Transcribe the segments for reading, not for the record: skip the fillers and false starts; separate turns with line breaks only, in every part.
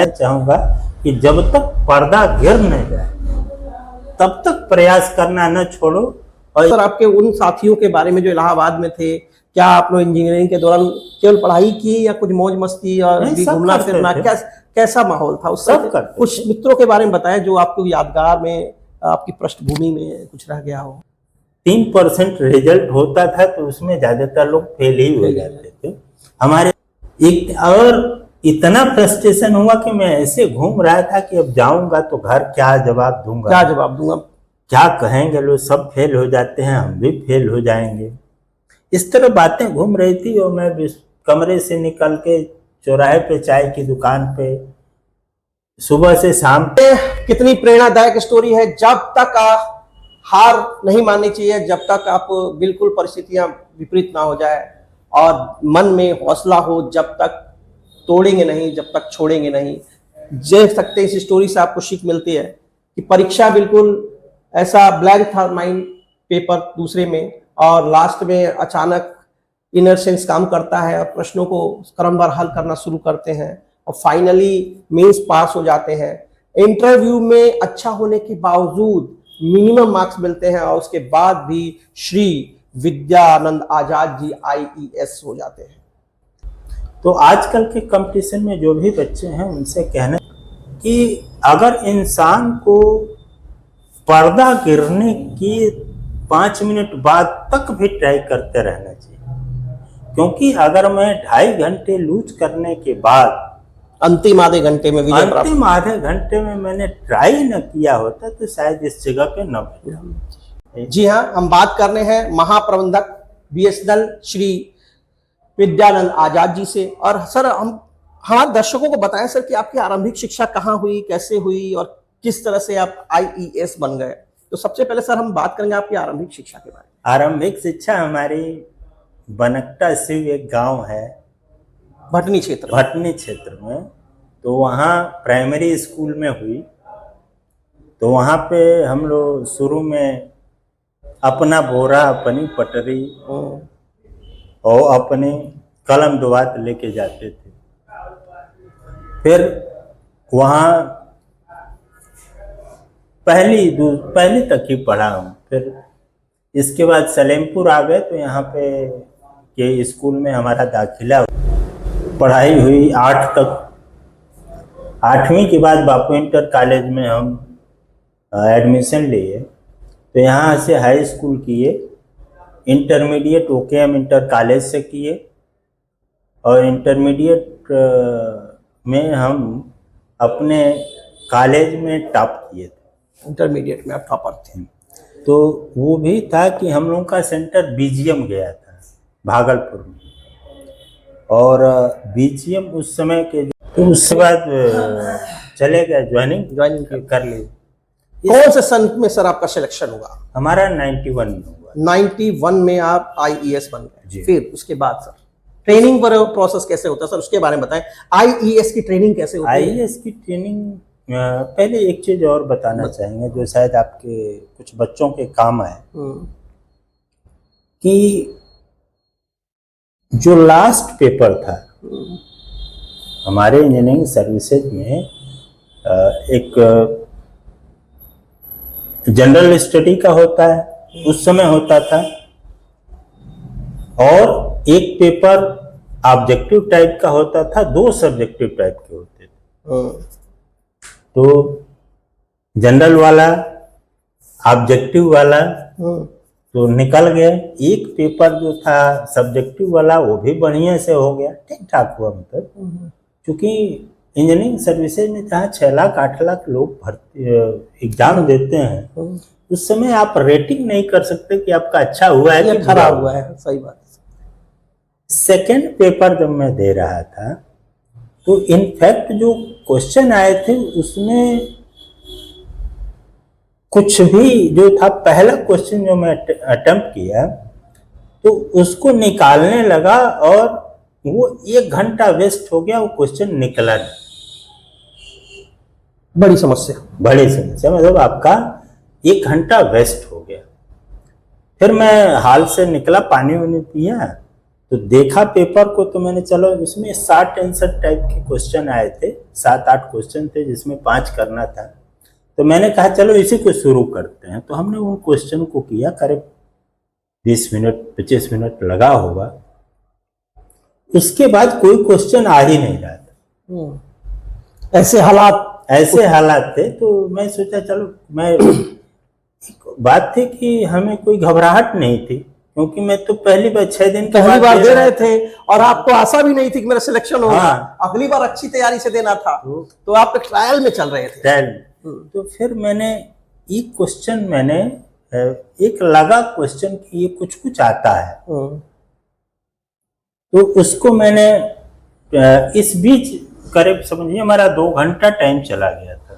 चाहूंगा कि जब तक पर्दा गिर न जाए तब तक प्रयास करना न छोड़ो। और
सर, आपके उन साथियों के बारे में जो इलाहाबाद में थे, क्या आप लोग इंजीनियरिंग के दौरान केवल पढ़ाई की या कुछ मौज मस्ती और भी घूमना फिरना, कैसा माहौल था उस
सब
समय? कुछ मित्रों के बारे में बताएं जो आपको यादगार में, आपकी पृष्ठभूमि में कुछ रह गया हो।
3% रिजल्ट होता था तो उसमें ज्यादातर लोग फेल ही हो जाते थे हमारे। एक और इतना फ्रस्ट्रेशन हुआ कि मैं ऐसे घूम रहा था कि अब जाऊंगा तो घर क्या जवाब दूंगा, क्या कहेंगे लोग, सब फेल हो जाते हैं, हम भी फेल हो जाएंगे। इस तरह बातें घूम रही थी और मैं कमरे से निकल के चौराहे पे चाय की दुकान पे सुबह से शाम।
कितनी प्रेरणादायक स्टोरी है। जब तक हार नहीं माननी चाहिए, जब तक आप बिल्कुल परिस्थितियां विपरीत ना हो जाए और मन में हौसला हो, जब तक तोड़ेंगे नहीं, जब तक छोड़ेंगे नहीं। देख सकते हैं इस स्टोरी से आपको सीख मिलती है कि परीक्षा बिल्कुल ऐसा ब्लैंक था माइंड पेपर दूसरे में, और लास्ट में अचानक इनर सेंस काम करता है और प्रश्नों को क्रमवार हल करना शुरू करते हैं और फाइनली मेंस पास हो जाते हैं। इंटरव्यू में अच्छा होने के बावजूद मिनिमम मार्क्स मिलते हैं और उसके बाद भी श्री विद्यानंद आजाद जी IES हो जाते हैं।
तो आजकल के कंपटीशन में जो भी बच्चे हैं उनसे कहना कि अगर इंसान को पर्दा गिरने की 5 मिनट बाद तक भी ट्राई करते रहना चाहिए, क्योंकि अगर मैं 2.5 घंटे लूज करने के बाद
अंतिम आधे घंटे में
मैंने ट्राई न किया होता तो शायद इस जगह पे न बैठा।
जी हाँ, हम बात कर रहे हैं महाप्रबंधक BSNL श्री विद्यानंद आजाद जी से। और सर, हम हमारे दर्शकों को बताएं सर कि आपकी आरंभिक शिक्षा कहाँ हुई, कैसे हुई और किस तरह से आप IES बन गए। तो सबसे पहले सर हम बात करेंगे आपकी आरंभिक शिक्षा के बारे में।
आरंभिक शिक्षा हमारी बनकटा शिव एक गांव है भटनी क्षेत्र में, तो वहाँ प्राइमरी स्कूल में हुई। तो वहाँ पे हम लोग शुरू में अपना बोरा, अपनी पटरी और अपने कलम दुआत लेके जाते थे। फिर वहाँ पहली तक ही पढ़ा हूँ। फिर इसके बाद सलेमपुर आ गए तो यहाँ पे के स्कूल में हमारा दाखिला, पढ़ाई हुई 8 तक। 8वीं के बाद बापू इंटर कॉलेज में हम एडमिशन लिए, तो यहाँ से हाई स्कूल किए, इंटरमीडिएट OKM इंटर कॉलेज से किए और इंटरमीडिएट में हम अपने कॉलेज में टॉप किए थे।
इंटरमीडिएट में आप टॉपर थे।
तो वो भी था कि हम लोगों का सेंटर BGM गया था भागलपुर में, और BGM उस समय के, तो उसके बाद चले गए, ज्वाइनिंग कर ली।
कौन से सन में सर आपका सिलेक्शन हुआ?
हमारा 91 में हुआ।
91 में आप IES बन गए। फिर उसके बाद सर ट्रेनिंग पर प्रोसेस कैसे होता है सर, उसके बारे में बताएं। IES की ट्रेनिंग कैसे होती है?
IES की ट्रेनिंग, पहले एक चीज और बताना चाहेंगे जो शायद आपके कुछ बच्चों के काम आए, कि जो लास्ट पेपर था हमारे इंजीनियरिंग सर्विसेज में, एक जनरल स्टडी का होता है, उस समय होता था, और एक पेपर ऑब्जेक्टिव टाइप का होता था। 2 सब्जेक्टिव टाइप के होते थे। तो जनरल वाला, ऑब्जेक्टिव वाला तो निकल गए। एक पेपर जो था सब्जेक्टिव वाला, वो भी बढ़िया से हो गया, ठीक ठाक हुआ। मतलब क्योंकि इंजीनियरिंग सर्विसेज में जहाँ 6 लाख 8 लाख लोग भर्ती एग्जाम देते हैं, उस समय आप रेटिंग नहीं कर सकते कि आपका अच्छा हुआ है कि खराब हुआ है।
सही बात।
सेकेंड पेपर जब मैं दे रहा था तो इनफैक्ट जो क्वेश्चन आए थे उसमें कुछ भी जो था, पहला क्वेश्चन जो मैं अटेम्प्ट किया तो उसको निकालने लगा और वो 1 घंटा वेस्ट हो गया, वो क्वेश्चन निकला नहीं। बड़ी समस्या, मतलब आपका 1 घंटा वेस्ट हो गया। फिर मैं हाल से निकला, पानी वानी पिया तो देखा पेपर को तो मैंने चलो उसमें 60 आंसर टाइप के क्वेश्चन आए थे, 7-8 क्वेश्चन थे जिसमें 5 करना था। तो मैंने कहा चलो इसी को शुरू करते हैं। तो हमने उन क्वेश्चन को किया, करीब 20 मिनट 25 मिनट लगा होगा। उसके बाद कोई क्वेश्चन आ ही नहीं रहा था।
ऐसे हालात
थे। तो मैं सोचा चलो, मैं एक बात थी कि हमें कोई घबराहट नहीं थी, क्योंकि मैं तो पहली बार 6 दिन
पहली बार दे रहे थे और आपको आशा भी नहीं थी कि मेरा सिलेक्शन होगा।
हाँ।
अगली बार अच्छी तैयारी से देना था, तो आप एक ट्रायल में चल रहे थे।
ट्रायल। तो फिर मैंने एक क्वेश्चन, मैंने एक लगा क्वेश्चन कि ये कुछ कुछ आता है, तो उसको मैंने इस बीच करीब समझिए हमारा 2 घंटा टाइम चला गया था।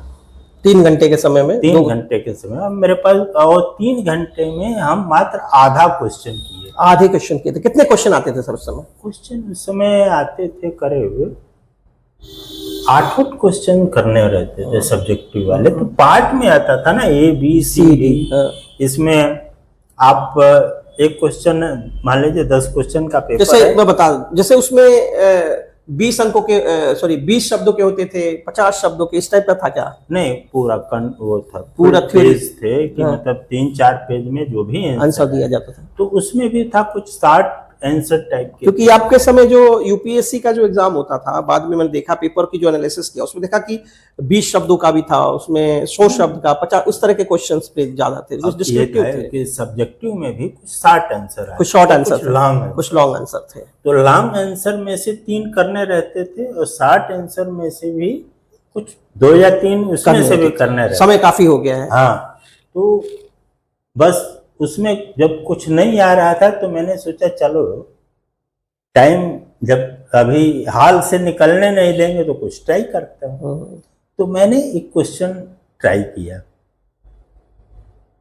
3 घंटे के समय में
3 घंटे के समय अब मेरे पास, और 3 घंटे में हम मात्र आधा क्वेश्चन किए।
आधे क्वेश्चन किए थे। कितने क्वेश्चन आते थे सर उस समय?
क्वेश्चन उस समय आते थे करीब 8 क्वेश्चन करने रहते थे सब्जेक्टिव वाले। तो पार्ट में आता था ना, ABCD। इसमें आप एक क्वेश्चन मान लीजिए 10 क्वेश्चन का पेपर
जैसे
है।
मैं बता दूं, जैसे उसमें 20 अंकों के 20 शब्दों के होते थे, 50 शब्दों के, इस टाइप का था क्या?
नहीं, पूरा वो था,
पूरा
पेज थे कि
हाँ।
मतलब 3-4 पेज में जो भी
आंसर दिया जाता था।
तो उसमें भी था कुछ 60 आंसर टाइप के।
क्योंकि आपके समय जो यूपीएससी का जो एग्जाम होता था, बाद में मैंने देखा पेपर की जो एनालिसिस किया, उसमें देखा कि 20 शब्दों का भी था, उसमें 100 शब्द का, 50, उस तरह के क्वेश्चंस पे ज्यादा थे जो डिस्क्रिप्टिव थे।
कि सब्जेक्टिव में भी कुछ 60 आंसर आए,
कुछ शॉर्ट आंसर थे,
कुछ
लॉन्ग आंसर थे।
तो लॉन्ग आंसर में से 3 करने रहते थे, और 60 आंसर में से भी कुछ 2 या 3 उसमें से भी करने रहते।
समय काफी हो गया है।
हाँ, तो बस उसमें जब कुछ नहीं आ रहा था तो मैंने सोचा चलो टाइम जब अभी हाल से निकलने नहीं देंगे तो कुछ ट्राई करते हैं। तो मैंने एक क्वेश्चन ट्राई किया,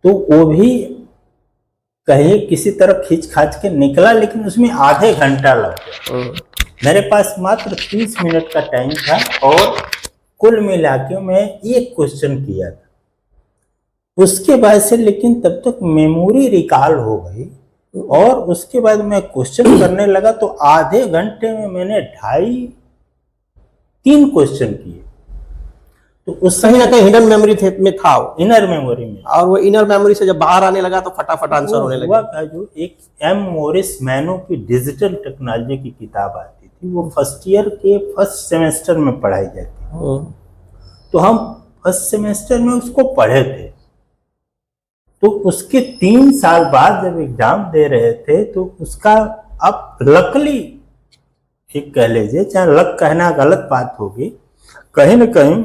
तो वो भी कहीं किसी तरह खींच खाच के निकला, लेकिन उसमें आधे घंटा लग गया। मेरे पास मात्र 30 मिनट का टाइम था, और कुल मिला के मैं एक क्वेश्चन किया था। उसके बाद से लेकिन तब तक मेमोरी रिकॉल हो गई, और उसके बाद मैं क्वेश्चन करने लगा तो आधे घंटे में मैंने 2.5-3 क्वेश्चन किए। तो उस
कहीं ना कहीं हिडन मेमोरी में था वो,
इनर मेमोरी में,
और वो इनर मेमोरी से जब बाहर आने लगा तो फटाफट आंसर होने लगा।
जो एक M मॉरिस मैनो की डिजिटल टेक्नोलॉजी की किताब आती थी, वो फर्स्ट ईयर के फर्स्ट सेमेस्टर में पढ़ाई जाती। तो हम फर्स्ट सेमेस्टर में उसको पढ़े थे। तो उसके 3 साल बाद जब एग्जाम दे रहे थे, तो उसका अब लकली एक कह लीजिए, चाहे लक कहना गलत बात होगी, कहीं ना कहीं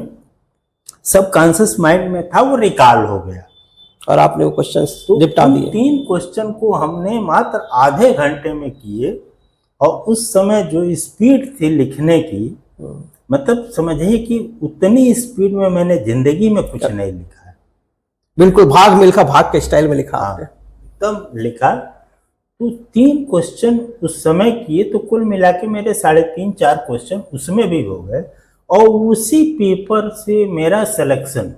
सब कॉन्शियस माइंड में था, वो रिकॉल हो गया
और आपने वो क्वेश्चंस निपटा दिए।
3 क्वेश्चन को हमने मात्र आधे घंटे में किए, और उस समय जो स्पीड थी लिखने की, मतलब समझिए कि उतनी स्पीड में मैंने जिंदगी में कुछ नहीं लिखा है।
बिल्कुल भाग मिल्खा भाग के स्टाइल में लिखा आपने।
एकदम लिखा। तो 3 क्वेश्चन उस समय किए, तो कुल मिला के मेरे 3.5-4 क्वेश्चन उसमें भी हो गए, और उसी पेपर से मेरा सिलेक्शन,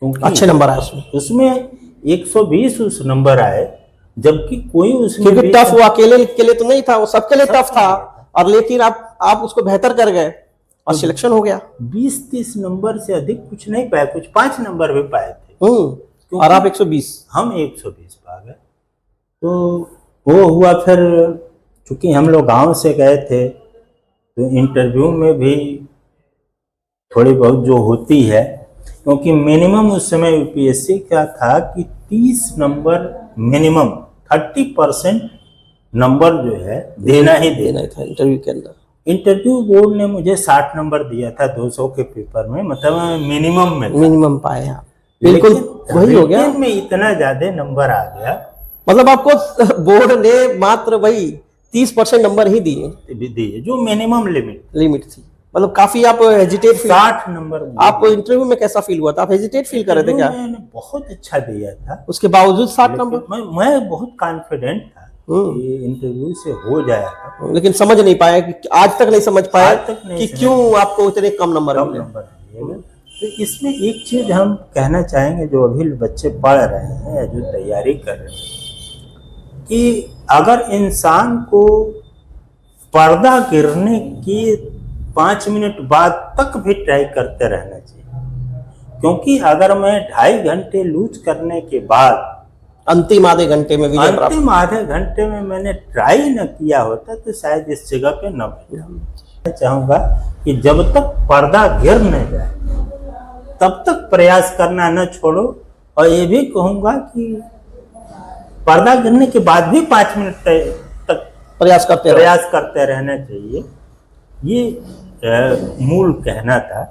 क्योंकि
अच्छे नंबर आए
उसमें 120 उस नंबर आए, जबकि कोई उसमें,
क्योंकि टफ वो अकेले के लिए तो नहीं था, वो सबके लिए टफ था, और लेकिन आप उसको बेहतर कर गए और सिलेक्शन हो गया।
20-30 नंबर से अधिक कुछ नहीं पाए, कुछ 5 नंबर भी पाए थे।
और आप 120,
हम 120 पा गए। तो वो हुआ। फिर चूंकि हम लोग गांव से गए थे, तो इंटरव्यू में भी थोड़ी बहुत जो होती है, क्योंकि मिनिमम उस समय यूपीएससी का था कि 30 नंबर मिनिमम, 30% नंबर जो है देना ही देना
था इंटरव्यू के अंदर।
इंटरव्यू बोर्ड ने मुझे 60 नंबर दिया था 200 के पेपर में, मतलब मिनिमम
पाए आप। बिल्कुल वही हो गया।
में इतना ज्यादा नंबर आ गया,
मतलब आपको बोर्ड ने मात्र वही 30% नंबर ही दिए
जो मिनिमम
लिमिट थी। मतलब काफी आप हेजिटेट,
60 नंबर।
आप इंटरव्यू में कैसा फील हुआ था? आप हेजिटेट फील कर रहे थे क्या?
मैंने बहुत अच्छा दिया था,
उसके बावजूद 60 नंबर।
मैं बहुत कॉन्फिडेंट था कि इंटरव्यू से हो जाएगा,
लेकिन समझ नहीं पाया, कि आज तक नहीं समझ पाया कि क्यों आपको इतने कम नंबर मिले।
तो इसमें एक चीज हम कहना चाहेंगे, जो अभी बच्चे पढ़ रहे हैं, जो तैयारी कर रहे हैं, कि अगर इंसान को पर्दा गिरने की 5 मिनट बाद तक भी ट्राई करते रहना चाहिए, क्योंकि अगर मैं 2.5 घंटे लूज करने के बाद
अंतिम आधे घंटे में विजय प्राप्त,
अंतिम आधे घंटे में मैंने ट्राई न किया होता तो शायद इस जगह पे न बैठा। मैं चाहूंगा कि जब तक पर्दा गिर न जाए तब तक प्रयास करना न छोड़ो, और ये भी कहूंगा कि पर्दा गिरने के बाद भी 5 मिनट तक
प्रयास
करते रहना चाहिए। ये मूल कहना था।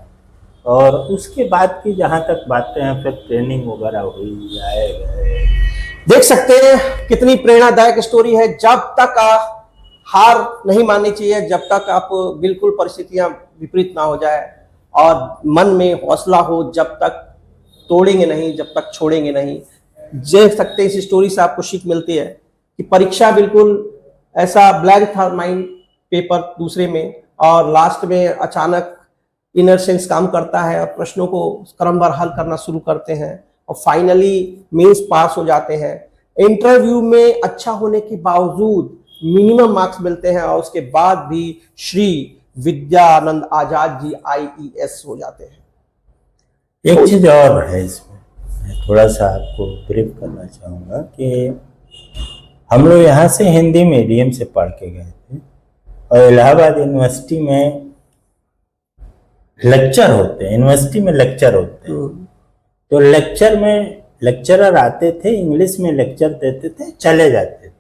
और उसके बाद की जहाँ तक बातें हैं, फिर ट्रेनिंग वगैरह हुई, आए गए।
देख सकते हैं कितनी प्रेरणादायक स्टोरी है। जब तक हार नहीं माननी चाहिए, जब तक आप बिल्कुल परिस्थितियां विपरीत ना हो जाए और मन में हौसला हो, जब तक तोड़ेंगे नहीं, जब तक छोड़ेंगे नहीं। देख सकते हैं इस स्टोरी से आपको सीख मिलती है कि परीक्षा बिल्कुल ऐसा ब्लैंक था माइंड पेपर दूसरे में, और लास्ट में अचानक इनर सेंस काम करता है और प्रश्नों को क्रमवार हल करना शुरू करते हैं और फाइनली मेंस पास हो जाते हैं। इंटरव्यू में अच्छा होने के बावजूद मिनिमम मार्क्स मिलते हैं और उसके बाद भी श्री विद्यानंद आजाद जी IES हो जाते हैं।
एक चीज और है इसमें, मैं थोड़ा सा आपको ब्रीफ करना चाहूँगा कि हम लोग यहाँ से हिंदी मीडियम से पढ़ के गए थे और इलाहाबाद यूनिवर्सिटी में लेक्चर होते हैं, यूनिवर्सिटी में लेक्चर होते हैं। तो लेक्चर में लेक्चरर आते थे, इंग्लिश में लेक्चर देते थे, चले जाते थे।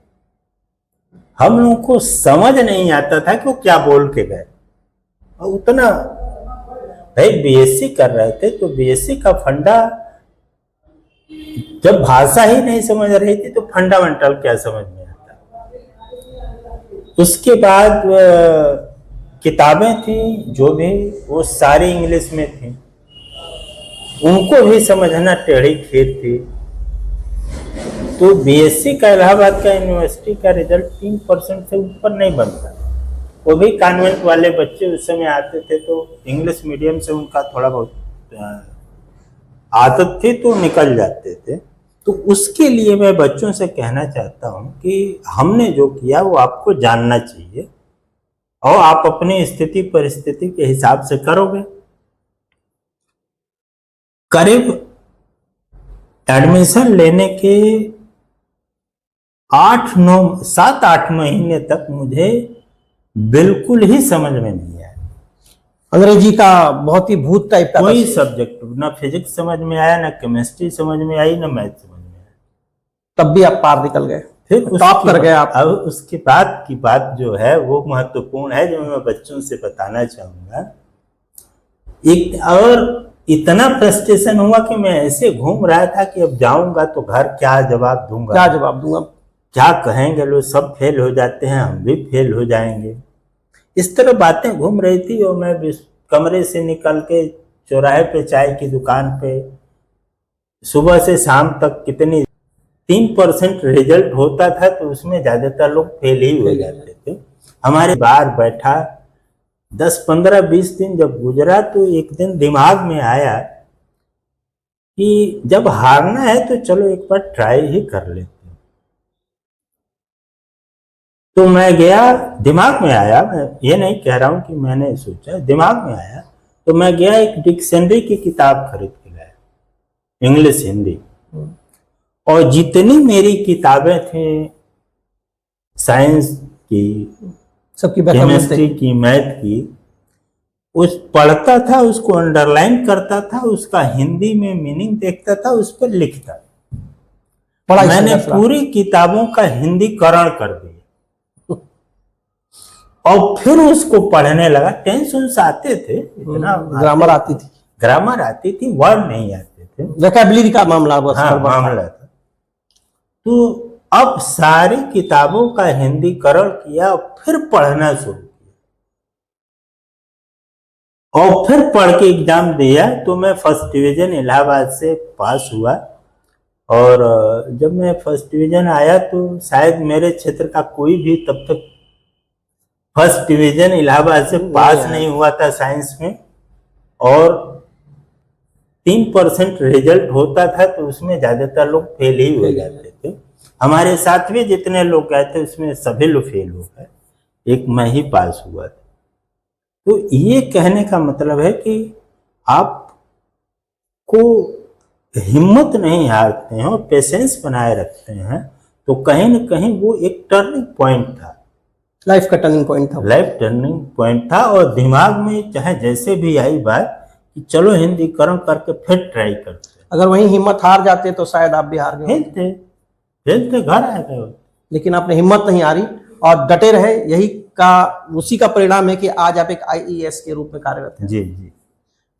हम लोगों को समझ नहीं आता था कि वो क्या बोल के गए। और उतना भाई BSc कर रहे थे तो BSc का फंडा, जब भाषा ही नहीं समझ रही थी तो फंडामेंटल क्या समझ में आता। उसके बाद किताबें थी जो भी, वो सारी इंग्लिश में थी, उनको भी समझना टेढ़ी खीर थी। तो BSc का इलाहाबाद का यूनिवर्सिटी का रिजल्ट 3% से ऊपर नहीं बनता। वो भी कॉन्वेंट वाले बच्चे उस समय आते थे, तो इंग्लिश मीडियम से उनका थोड़ा बहुत आदत थी तो निकल जाते थे। तो उसके लिए मैं बच्चों से कहना चाहता हूँ कि हमने जो किया वो आपको जानना चाहिए और आप अपनी स्थिति परिस्थिति के हिसाब से करोगे। करीब एडमिशन लेने के 7-8 महीने तक मुझे बिल्कुल ही समझ में नहीं आया।
अंग्रेजी का बहुत ही भूत टाइप का
कोई सब्जेक्ट, ना फिजिक्स समझ में आया, ना केमिस्ट्री समझ में आई, ना मैथ समझ में आया।
तब भी आप पार निकल गए,
फिर
टॉप कर गए आप।
अब उसके बाद की बात जो है वो महत्वपूर्ण है, जो मैं बच्चों से बताना चाहूंगा। एक और इतना फ्रस्ट्रेशन हुआ कि मैं ऐसे घूम रहा था कि अब जाऊंगा तो घर क्या जवाब दूंगा,
क्या जवाब दूंगा,
क्या कहेंगे लोग, सब फेल हो जाते हैं, हम भी फेल हो जाएंगे। इस तरह बातें घूम रही थी। और मैं कमरे से निकल के चौराहे पे चाय की दुकान पे सुबह से शाम तक कितनी 3% रिजल्ट होता था तो उसमें ज्यादातर लोग फेल ही हो जाते थे। हमारे बाहर बैठा 10-15-20 दिन जब गुजरा तो एक दिन दिमाग में आया कि जब हारना है तो चलो एक बार ट्राई ही कर लेते। तो मैं गया, दिमाग में आया, मैं ये नहीं कह रहा हूं कि मैंने सोचा, दिमाग में आया तो मैं गया एक डिक्शनरी की किताब खरीद के लाया, इंग्लिश हिंदी। और जितनी मेरी किताबें थी साइंस की,
सबकी
केमिस्ट्री की, मैथ की, उस पढ़ता था, उसको अंडरलाइन करता था, उसका हिंदी में मीनिंग देखता था, उस पर लिखता। मैंने पूरी किताबों का हिंदीकरण कर दिया और फिर उसको पढ़ने लगा। टेंशन आते थे, इतना
ग्रामर आती थी,
वर्ड नहीं आते थे,
वोकैबुलरी का मामला बस
मामला था। तो अब सारी किताबों का हिंदीकरण किया, फिर पढ़ना शुरू किया और फिर पढ़ के एग्जाम दिया। तो मैं फर्स्ट डिवीजन इलाहाबाद से पास हुआ। और जब मैं फर्स्ट डिवीजन आया तो शायद मेरे क्षेत्र का कोई भी तब तक फर्स्ट डिवीजन इलाहाबाद से पास नहीं हुआ था साइंस में। और 3% रिजल्ट होता था तो उसमें ज्यादातर लोग फेल ही हो जाते थे। हमारे साथ भी जितने लोग गए थे उसमें सभी लोग फेल हो गए, एक मैं ही पास हुआ था। तो ये कहने का मतलब है कि आपको हिम्मत नहीं हारते हैं और पेशेंस बनाए रखते हैं, तो कहीं न कहीं वो एक टर्निंग पॉइंट था,
लाइफ का टर्निंग पॉइंट था।
लाइफ टर्निंग पॉइंट था। और दिमाग में चाहे जैसे भी आई बात कि चलो हिंदीकरण करके फिर ट्राई करते,
अगर वहीं हिम्मत हार जाते तो शायद आप भी हार गए,
खेलते घर आ गए।
लेकिन आपने हिम्मत नहीं हारी और डटे रहे। उसी का परिणाम है कि आज आप एक आईएएस के रूप में कार्यरत हैं।
जी जी।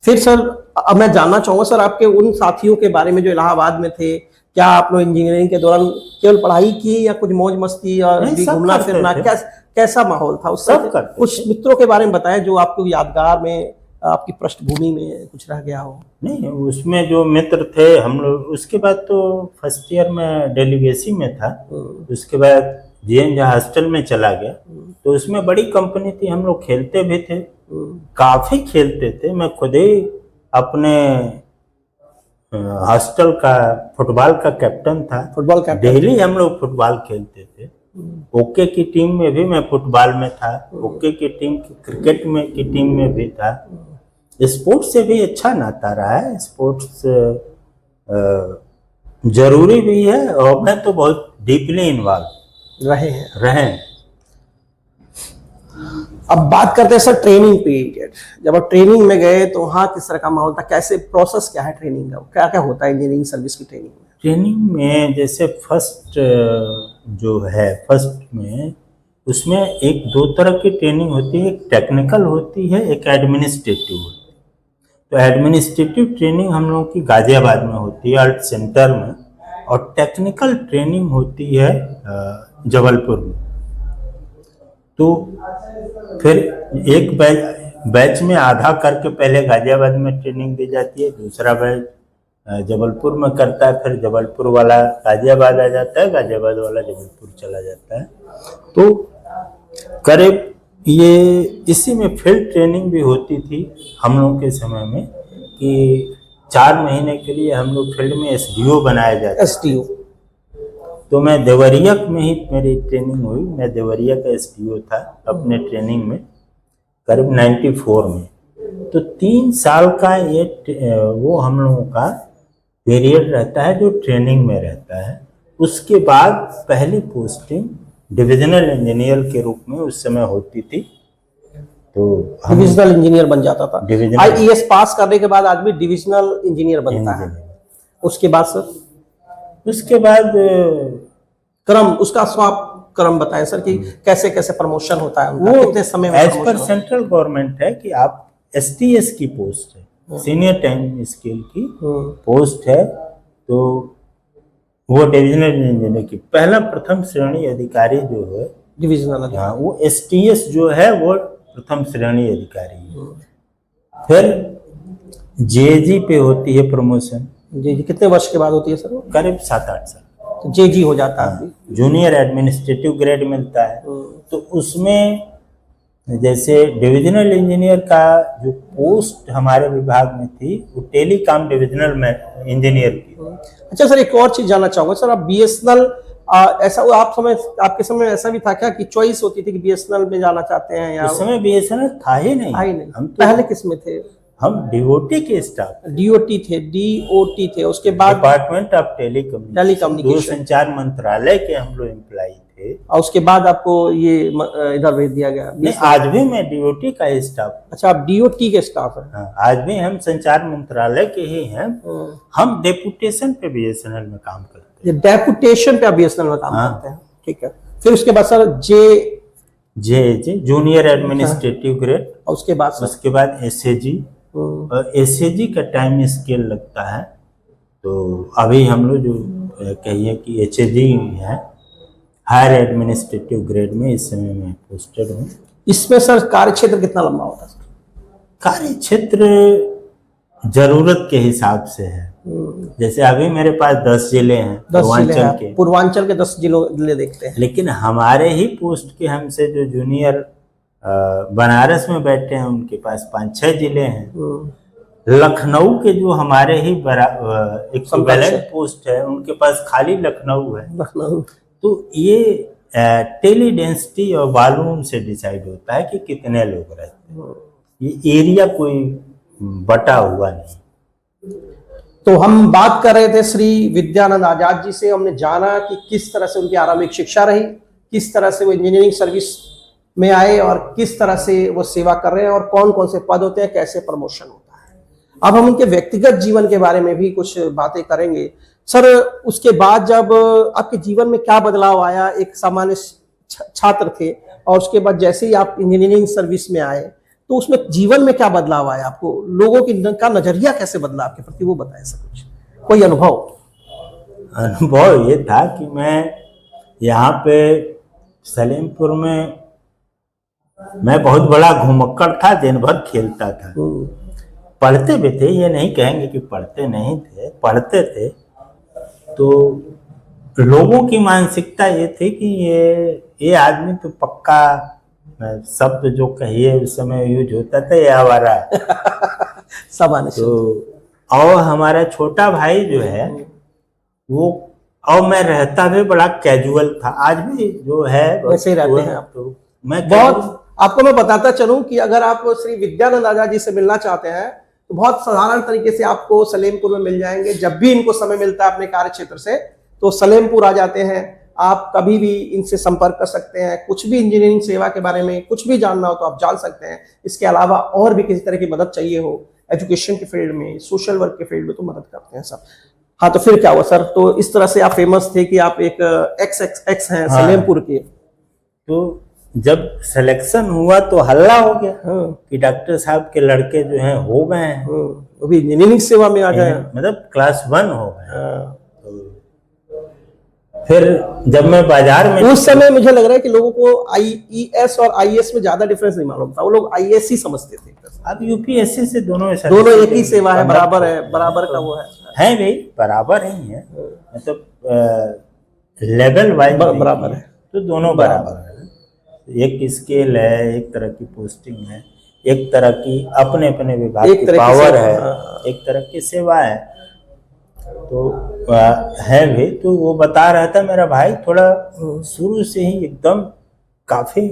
फिर सर, अब मैं जानना चाहूंगा सर, आपके उन साथियों के बारे में जो इलाहाबाद में थे, क्या आप लोग इंजीनियरिंग के दौरान केवल पढ़ाई की या कुछ मौज मस्ती और भी घूमना फिरना, कैसा माहौल था उस समय? कुछ मित्रों के बारे में बताएं जो आपको यादगार में, आपकी पृष्ठभूमि में कुछ रह गया हो।
नहीं, उसमें जो मित्र थे हम लोग, उसके बाद तो फर्स्ट ईयर में डेलीगेसी में था, उसके बाद जीएन झा हॉस्टल में चला गया, तो उसमें बड़ी कंपनी थी, हम लोग खेलते भी थे, काफी खेलते थे। मैं खुद ही अपने हॉस्टल का फुटबॉल का कैप्टन था,
फुटबॉल कैप्टन।
डेली हम लोग फुटबॉल खेलते थे। ओके की टीम में भी मैं फुटबॉल में था, ओके की टीम की क्रिकेट में की टीम में भी था। स्पोर्ट्स से भी अच्छा नाता रहा है, स्पोर्ट्स जरूरी भी है और मैं तो बहुत डीपली इन्वॉल्व
रहे हैं। अब बात करते हैं सर ट्रेनिंग पीरियड। जब आप ट्रेनिंग में गए तो वहाँ किस तरह का माहौल था, कैसे प्रोसेस क्या है ट्रेनिंग का, क्या क्या होता है इंजीनियरिंग सर्विस की ट्रेनिंग में?
ट्रेनिंग में जैसे फर्स्ट में उसमें एक दो तरह की ट्रेनिंग होती है, एक टेक्निकल होती है, एक एडमिनिस्ट्रेटिव होती है। तो एडमिनिस्ट्रेटिव ट्रेनिंग हम लोगों की गाजियाबाद में होती है आर्ट सेंटर में, और टेक्निकल ट्रेनिंग होती है जबलपुर में। तो फिर एक बैच में आधा करके पहले गाजियाबाद में ट्रेनिंग दी जाती है, दूसरा बैच जबलपुर में करता है, फिर जबलपुर वाला गाजियाबाद आ जाता है, गाजियाबाद वाला जबलपुर चला जाता है। तो करीब ये इसी में फील्ड ट्रेनिंग भी होती थी हम लोगों के समय में, कि 4 महीने के लिए हम लोग फील्ड में एसडीओ बनाया जाता है।
एसडीओ।
तो मैं देवरिया में ही मेरी ट्रेनिंग हुई, मैं देवरिया का एसडीओ था अपने ट्रेनिंग में करीब 94 में। तो 3 साल का ये वो हम लोगों का पीरियड रहता है जो ट्रेनिंग में रहता है। उसके बाद पहली पोस्टिंग डिविजनल इंजीनियर के रूप में उस समय होती थी, तो
डिविजनल इंजीनियर बन जाता था। आईएएस पास करने के बाद आदमी डिविजनल इंजीनियर बनता है। उसके बाद सर,
उसके बाद
क्रम, उसका स्वाप क्रम बताएं सर कि कैसे कैसे प्रमोशन होता है उनका, कितने समय में?
एज पर सेंट्रल गवर्नमेंट है कि आप एसटीएस की पोस्ट है, सीनियर टाइम स्केल की पोस्ट है, तो वो डिविजनल इंजीनियर की पहला प्रथम श्रेणी अधिकारी जो है
डिविजनल अधिकारी,
हाँ, वो एसटीएस जो है वो प्रथम श्रेणी अधिकारी है। फिर जेजी पे होती है प्रमोशन।
जी कितने वर्ष के बाद होती है सर?
करीब 7-8 साल।
तो जेजी हो जाता है।
जूनियर एडमिनिस्ट्रेटिव ग्रेड मिलता है। तो उसमें जैसे डिविजनल इंजीनियर का जो पोस्ट हमारे विभाग में थी वो टेलीकॉम डिविजनल में इंजीनियर की।
अच्छा सर, एक और चीज जानना चाहूंगा सर, आप बीएसएनएल ऐसा आपके समय ऐसा भी था क्या कि चॉइस होती थी कि बीएसएनएल में जाना चाहते हैं, या
उस समय बीएसएनएल था ही नहीं।
हम तो पहले किस में थे?
हम डीओटी के स्टाफ,
डीओटी थे। उसके बाद
डिपार्टमेंट ऑफ टेलीकम्युनिकेशन, दूरसंचार मंत्रालय के हम लोग एम्प्लॉई थे।
और उसके बाद आपको ये इधर भेज दिया गया?
नहीं, आज भी मैं डीओटी का स्टाफ।
अच्छा, आप डीओटी के स्टाफ हैं?
हाँ, आज भी हम संचार मंत्रालय के ही हैं। हम डेपुटेशन पे बीएसएनएल में काम करते हैं।
डेपुटेशन पे आप बीएसएनएल में काम करते हैं, ठीक है। फिर उसके बाद सर जे
जूनियर एडमिनिस्ट्रेटिव ग्रेड,
और उसके बाद
एसएजी। एसएजी का टाइम स्केल लगता है, तो अभी हम लोग जो कहिए कि एचएजी है, हायर एडमिनिस्ट्रेटिव ग्रेड में इस समय मैं पोस्टेड हूँ।
इसमें सर कार्य क्षेत्र कितना लंबा होता है?
कार्य क्षेत्र जरूरत के हिसाब से है। जैसे अभी मेरे पास 10 जिले हैं
पूर्वांचल के 10 जिले देखते हैं।
लेकिन हमारे ही पोस्ट के हमसे जो जूनियर बनारस में बैठे हैं उनके पास 5-6 जिले हैं। लखनऊ के जो हमारे ही इक्विवेलेंट पोस्ट है उनके पास खाली लखनऊ है।
लखनऊ
तो ये टेली डेंसिटी और वॉल्यूम से डिसाइड होता है कि कितने लोग रहते हैं, ये एरिया कोई बटा हुआ नहीं।
तो हम बात कर रहे थे श्री विद्यानंद आजाद जी से, हमने जाना कि किस तरह से उनकी आरंभिक शिक्षा रही, किस तरह से वो इंजीनियरिंग सर्विस में आए और किस तरह से वो सेवा कर रहे हैं और कौन कौन से पद होते हैं, कैसे प्रमोशन होता है। अब हम उनके व्यक्तिगत जीवन के बारे में भी कुछ बातें करेंगे। सर, उसके बाद जब आपके जीवन में क्या बदलाव आया, एक सामान्य छात्र थे और उसके बाद जैसे ही आप इंजीनियरिंग सर्विस में आए तो उसमें जीवन में क्या बदलाव आया, आपको लोगों का नजरिया कैसे बदला आपके प्रति, वो बताएं सर कुछ, कोई अनुभव।
अनुभव ये था कि मैं यहाँ पे सलेमपुर में मैं बहुत बड़ा घुमक्कड़ था, दिन भर खेलता था, पढ़ते भी थे, ये नहीं कहेंगे कि पढ़ते नहीं थे, पढ़ते थे। तो लोगों की मानसिकता ये थी कि ये आदमी तो पक्का, शब्द जो कहिए उस समय यूज होता था, ये आवारा है।
सामान्य
तो और हमारा छोटा भाई जो है वो, और मैं रहता भी बड़ा कैजुअल था, आज भी जो है
वैसे ही रहते हैं आप।
तो मैं
बहुत आपको मैं बताता चलूं कि अगर आप श्री विद्यानंद आजाद जी से मिलना चाहते हैं तो बहुत साधारण तरीके से आपको सलेमपुर में मिल जाएंगे। जब भी इनको समय मिलता है अपने कार्य क्षेत्र से तो सलेमपुर आ जाते हैं, आप कभी भी इनसे संपर्क कर सकते हैं। कुछ भी इंजीनियरिंग सेवा के बारे में कुछ भी जानना हो तो आप जान सकते हैं। इसके अलावा और भी किसी तरह की मदद चाहिए हो, एजुकेशन के फील्ड में, सोशल वर्क के फील्ड में, तो मदद करते हैं सब। हाँ, तो फिर क्या हुआ सर? तो इस तरह से आप फेमस थे कि आप एक एक्स हैं सलेमपुर के।
तो जब सिलेक्शन हुआ तो हल्ला हो गया कि डॉक्टर साहब के लड़के जो हैं हो गए हैं,
वो भी इंजीनियरिंग सेवा में आ गए,
मतलब क्लास 1 हो गए। फिर जब मैं बाजार में,
उस समय मुझे लग रहा है कि लोगों को आईईएस और आईएएस में ज्यादा डिफरेंस नहीं मालूम था, वो लोग आईएएस ही समझते थे।
अब यूपीएससी से दोनों
एक ही सेवा है, बराबर है, बराबर का वो
है भाई, बराबर ही है, मतलब लेवल वाइज
बराबर है,
तो दोनों बराबर है। एक स्केल है, एक तरह की पोस्टिंग है, एक तरह की अपने अपने विभाग की पावर है, एक तरह की सेवा है, तो है भी। तो वो बता रहा था मेरा भाई, थोड़ा शुरू से ही एकदम काफी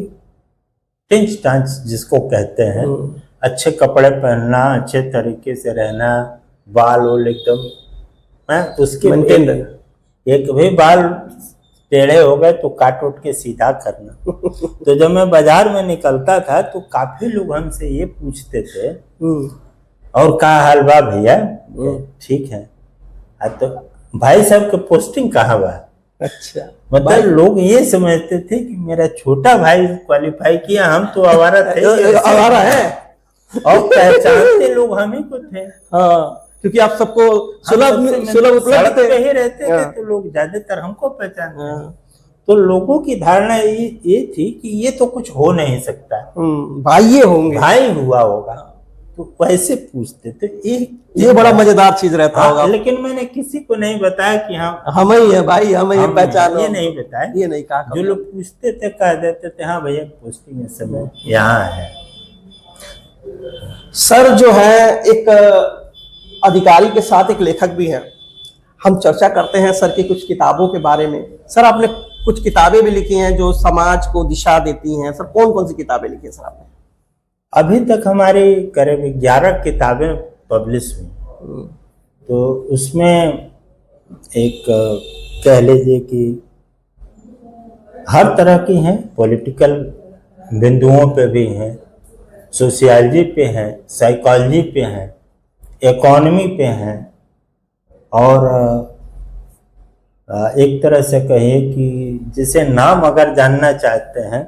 टिंच टांच जिसको कहते हैं, अच्छे कपड़े पहनना, अच्छे तरीके से रहना, बाल वोल एकदम उसके एक भी बाल टेढ़े हो गए तो काट उठ के सीधा करना। तो जब मैं बाजार में निकलता था तो काफी लोग हमसे ये पूछते थे, और क्या हाल बा भैया, ठीक है। तो भाई साहब के पोस्टिंग कहाँ बा? अच्छा, मतलब लोग ये समझते थे कि मेरा छोटा भाई क्वालिफाई किया, हम तो आवारा थे,
आवारा है,
और पहचानते लोग हमें को थे।
हाँ, क्योंकि आप सबको सुलभ उपलब्ध
ही रहते थे, तो लोग ज्यादातर हमको पहचानते। तो लोगों की धारणा ये थी कि ये तो कुछ हो नहीं सकता,
भाई ये होंगे,
भाई हुआ होगा, तो वैसे पूछते थे।
ये बड़ा मजेदार चीज रहता होगा।
लेकिन मैंने किसी को नहीं बताया कि
हम ही है भाई, हम ही पहचान,
ये नहीं बताया,
ये नहीं कहा।
जो लोग पूछते थे कह देते थे हाँ भैया पोस्टिंग इस समय यहाँ है।
सर जो है एक अधिकारी के साथ एक लेखक भी हैं। हम चर्चा करते हैं सर की कुछ किताबों के बारे में। सर आपने कुछ किताबें भी लिखी हैं जो समाज को दिशा देती हैं। सर कौन कौन सी किताबें लिखी हैं सर आपने?
अभी तक हमारी करीब 11 किताबें पब्लिश हुई। तो उसमें एक कह लीजिए कि हर तरह की हैं, पॉलिटिकल बिंदुओं पे भी हैं, सोशियोलॉजी पे हैं, साइकोलॉजी पे हैं, इकोनॉमी पे हैं, और एक तरह से कहिए कि जिसे नाम अगर जानना चाहते हैं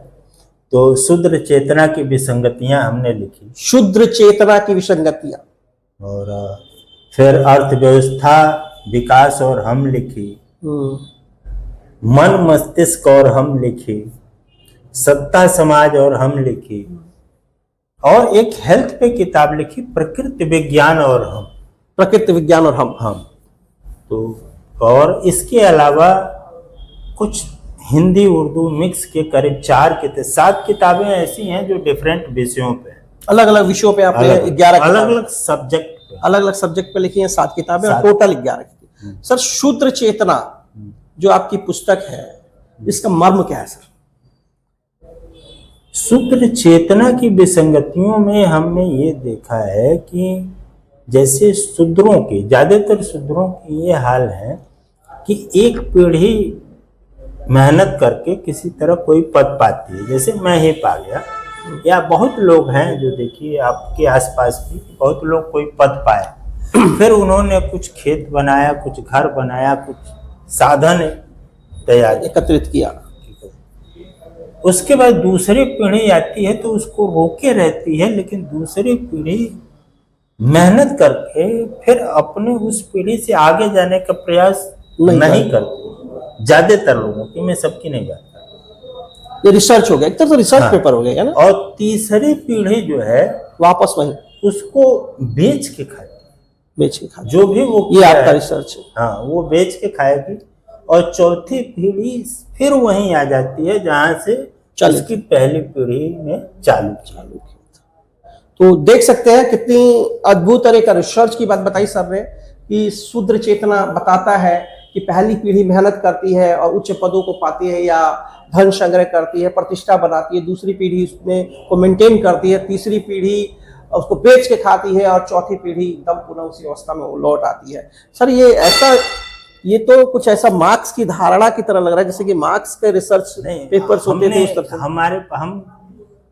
तो शुद्र चेतना की विसंगतियां हमने लिखी।
शुद्र चेतना की विसंगतियां।
और फिर अर्थव्यवस्था, विकास और हम लिखी, मन मस्तिष्क और हम लिखी, सत्ता समाज और हम लिखी, और एक हेल्थ पे किताब लिखी, प्रकृति विज्ञान और हम।
प्रकृति विज्ञान और हम
तो और इसके अलावा कुछ हिंदी उर्दू मिक्स के करीब 7 किताबें ऐसी हैं जो डिफरेंट विषयों पे,
अलग अलग विषयों पे आपने 11
अलग अलग सब्जेक्ट पे।
अलग अलग सब्जेक्ट पे लिखी हैं 7 किताबें और
7।
टोटल 11 की। सर शूद्र चेतना जो आपकी पुस्तक है इसका मर्म क्या है सर?
शूद्र चेतना की विसंगतियों में हमने ये देखा है कि जैसे शूद्रों की, ज्यादातर शूद्रों की ये हाल है कि एक पीढ़ी मेहनत करके किसी तरह कोई पद पाती है, जैसे मैं ही पा गया, या बहुत लोग हैं जो देखिए आपके आसपास भी बहुत लोग कोई पद पाए, फिर उन्होंने कुछ खेत बनाया, कुछ घर बनाया, कुछ साधन तैयार
एकत्रित किया,
उसके बाद दूसरी पीढ़ी आती है तो उसको रोके रहती है, लेकिन दूसरी पीढ़ी मेहनत करके फिर अपने उस पीढ़ी से आगे जाने का प्रयास नहीं करती, ज्यादातर लोगों की, मैं सबकी नहीं बात कर रहा।
ये रिसर्च हो गया, एक तरह से रिसर्च पेपर हो गया ना।
और तीसरी पीढ़ी जो है
वापस वही
उसको बेच के खाएगी,
बेच के खाएगी,
जो भी वो
ये आपका रिसर्च है।
हाँ, वो बेच के खाएगी। और चौथी पीढ़ी फिर वहीं आ जाती है जहां से उसकी पहली पीढ़ी ने चालू किया।
तो देख सकते हैं कितनी अद्भुत तरह का रिसर्च की बात बताई सर ने कि शूद्र चेतना बताता है कि पहली पीढ़ी मेहनत करती है और उच्च पदों को पाती है या धन संग्रह करती है, प्रतिष्ठा बनाती है, दूसरी पीढ़ी उसमें को मेंटेन करती है, तीसरी पीढ़ी उसको बेच के खाती है और चौथी पीढ़ी एकदम पुनः उसी अवस्था में वो लौट आती है। सर ये ऐसा, ये तो कुछ ऐसा मार्क्स की धारणा की तरह लग रहा है जैसे कि मार्क्स के रिसर्च पेपर्स होते थे उस तरह से।
हम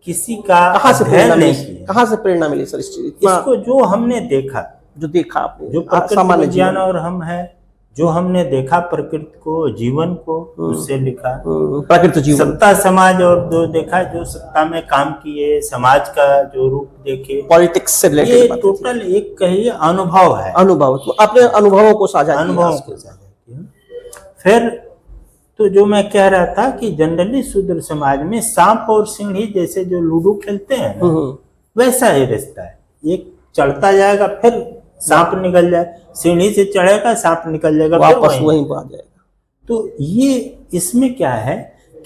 किसी का
कहाँ से प्रेरणा मिली,
नहीं,
कहाँ से प्रेरणा मिली सर इस चीज?
इसको जो हमने देखा,
जो देखा आपने,
जो प्रकृति विज्ञान और हम है, जो हमने देखा प्रकृति को, जीवन को, उससे लिखा।
प्रकृति जीवन,
सत्ता समाज, और जो देखा, जो सत्ता में काम किए, समाज का जो रूप देखे,
पॉलिटिक्स से
ये
रिलेटेड
टोटल एक कहिए अनुभव है।
अनुभव, तो अपने अनुभवों को साझा
किया। फिर तो जो मैं कह रहा था कि जनरली शूद्र समाज में सांप और सीढ़ी जैसे जो लूडो खेलते हैं ना, वैसा ही रिश्ता है। एक चढ़ता जाएगा, फिर सांप निकल जाए, सीढ़ी से चढ़ेगा, सांप निकल जाएगा,
वापस वहीं आ जाएगा।
तो ये इसमें क्या है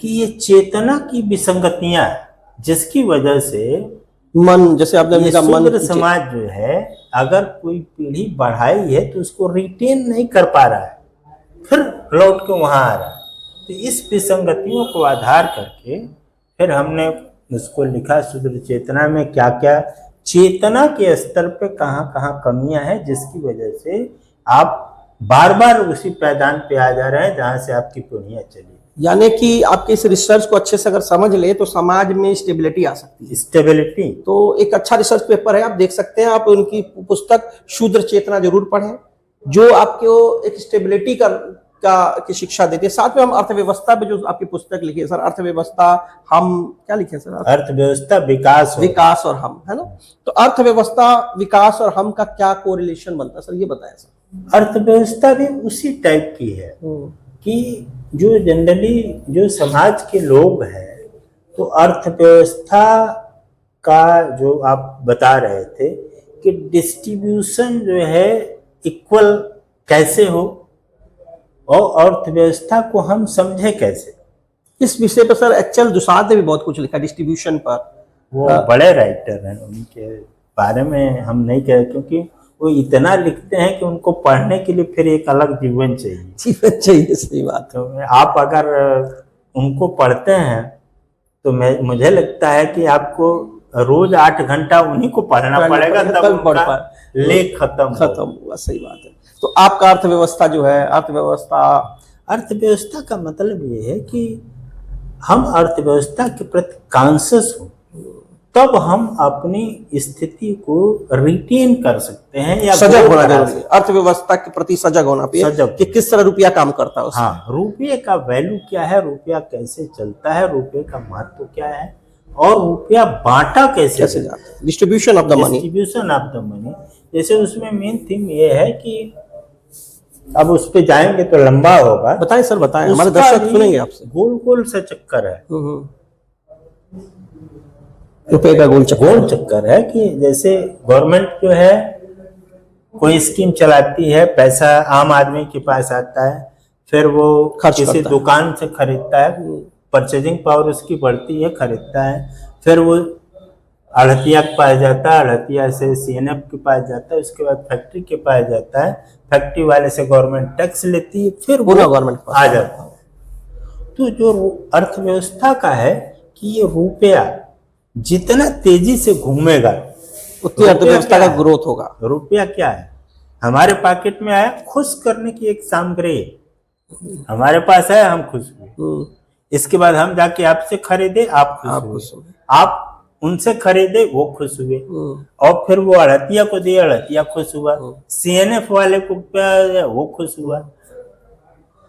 कि ये चेतना की विसंगतियां, जिसकी वजह से
मन, जैसे आपने कहा,
शूद्र समाज जो है अगर कोई पीढ़ी बढ़ाई है तो उसको रिटेन नहीं कर पा रहा है, फिर लौट के वहां आ रहा है। तो इस विसंगतियों को आधार करके फिर हमने उसको लिखा, शूद्र चेतना में क्या क्या चेतना के स्तर पे कहाँ कहाँ कमियां हैं, जिसकी वजह से आप बार बार उसी पैदान पे आ जा रहे हैं जहां से आपकी पीढ़ियां चली।
यानी कि आपके इस रिसर्च को अच्छे से अगर समझ ले तो समाज में स्टेबिलिटी आ सकती है।
स्टेबिलिटी
तो एक अच्छा रिसर्च पेपर है, आप देख सकते हैं। आप उनकी पुस्तक शूद्र चेतना जरूर पढ़ें, जो आपको एक स्टेबिलिटी की शिक्षा देती है। साथ में हम अर्थव्यवस्था पे जो आपकी पुस्तक लिखी है सर, अर्थव्यवस्था हम क्या लिखे हैं सर?
अर्थव्यवस्था विकास और हम,
है ना? तो अर्थव्यवस्था, विकास और हम का क्या कोरिलेशन बनता है सर, ये बताएं सर।
अर्थव्यवस्था भी उसी टाइप की है कि जो जनरली जो समाज के लोग हैं, तो अर्थव्यवस्था का जो आप बता रहे थे कि डिस्ट्रीब्यूशन जो है इक्वल कैसे हो और अर्थव्यवस्था को हम समझे कैसे,
इस विषय पर सर एक्चुअल दुसाद ने भी बहुत कुछ लिखा डिस्ट्रीब्यूशन पर। वो
बड़े राइटर हैं, उनके बारे में हम नहीं कह, क्योंकि वो इतना लिखते हैं कि उनको पढ़ने के लिए फिर एक अलग जीवन चाहिए।
सही बात।
तो आप अगर उनको पढ़ते हैं तो मुझे लगता है कि आपको रोज 8 घंटा उन्हीं को पढ़ना पड़ेगा, तब उनका लेख खत्म
हुआ। सही बात है। तो आपका अर्थव्यवस्था जो है,
अर्थव्यवस्था का मतलब ये है कि हम अर्थव्यवस्था के प्रति कॉन्शियस हो, तब हम अपनी स्थिति को रिटेन कर सकते हैं या
सजग होना जरूरी है। अर्थव्यवस्था के प्रति सजग होना चाहिए कि किस तरह रुपया काम करता है।
हाँ, रुपये का वैल्यू क्या है, रुपया कैसे चलता है, रुपये का महत्व क्या है, और रुपया बांटा कैसे जाता है,
डिस्ट्रीब्यूशन ऑफ द
मनी। जैसे उसमें मेन थीम ये है कि अब उस पे जाएंगे तो लंबा होगा।
बताएं सर, बताएं, हमारे दर्शक सुनेंगे आपसे।
गोल गोल सा चक्कर है,
रुपए का गोल
चक्कर है कि जैसे गवर्नमेंट जो है कोई स्कीम चलाती है, पैसा आम आदमी के पास आता है, फिर वो किसी दुकान से खरीदता है, परचेजिंग पावर उसकी बढ़ती है, खरीदता है, फिर वो अड़तिया के पास जाता है, अड़तिया से सीएनएफ के पास जाता है, उसके बाद फैक्ट्री के पास जाता है, फैक्ट्री वाले से गवर्नमेंट टैक्स लेती है, फिर
पूरा
वो
गवर्नमेंट
आ जाता है। तो जो अर्थव्यवस्था का है कि ये रुपया जितना तेजी से घूमेगा
उतनी अर्थव्यवस्था का ग्रोथ होगा।
रुपया क्या है, हमारे पॉकेट में आया, खुश करने की एक सामग्री है, हमारे पास है, हम खुश हुए, इसके बाद हम जाके आपसे खरीदे, आप खुश हुए, आप उनसे खरीदे, वो खुश हुए, और फिर वो अड़तिया को दिया, अड़तिया खुश हुआ, सीएनएफ वाले को वो खुश हुआ,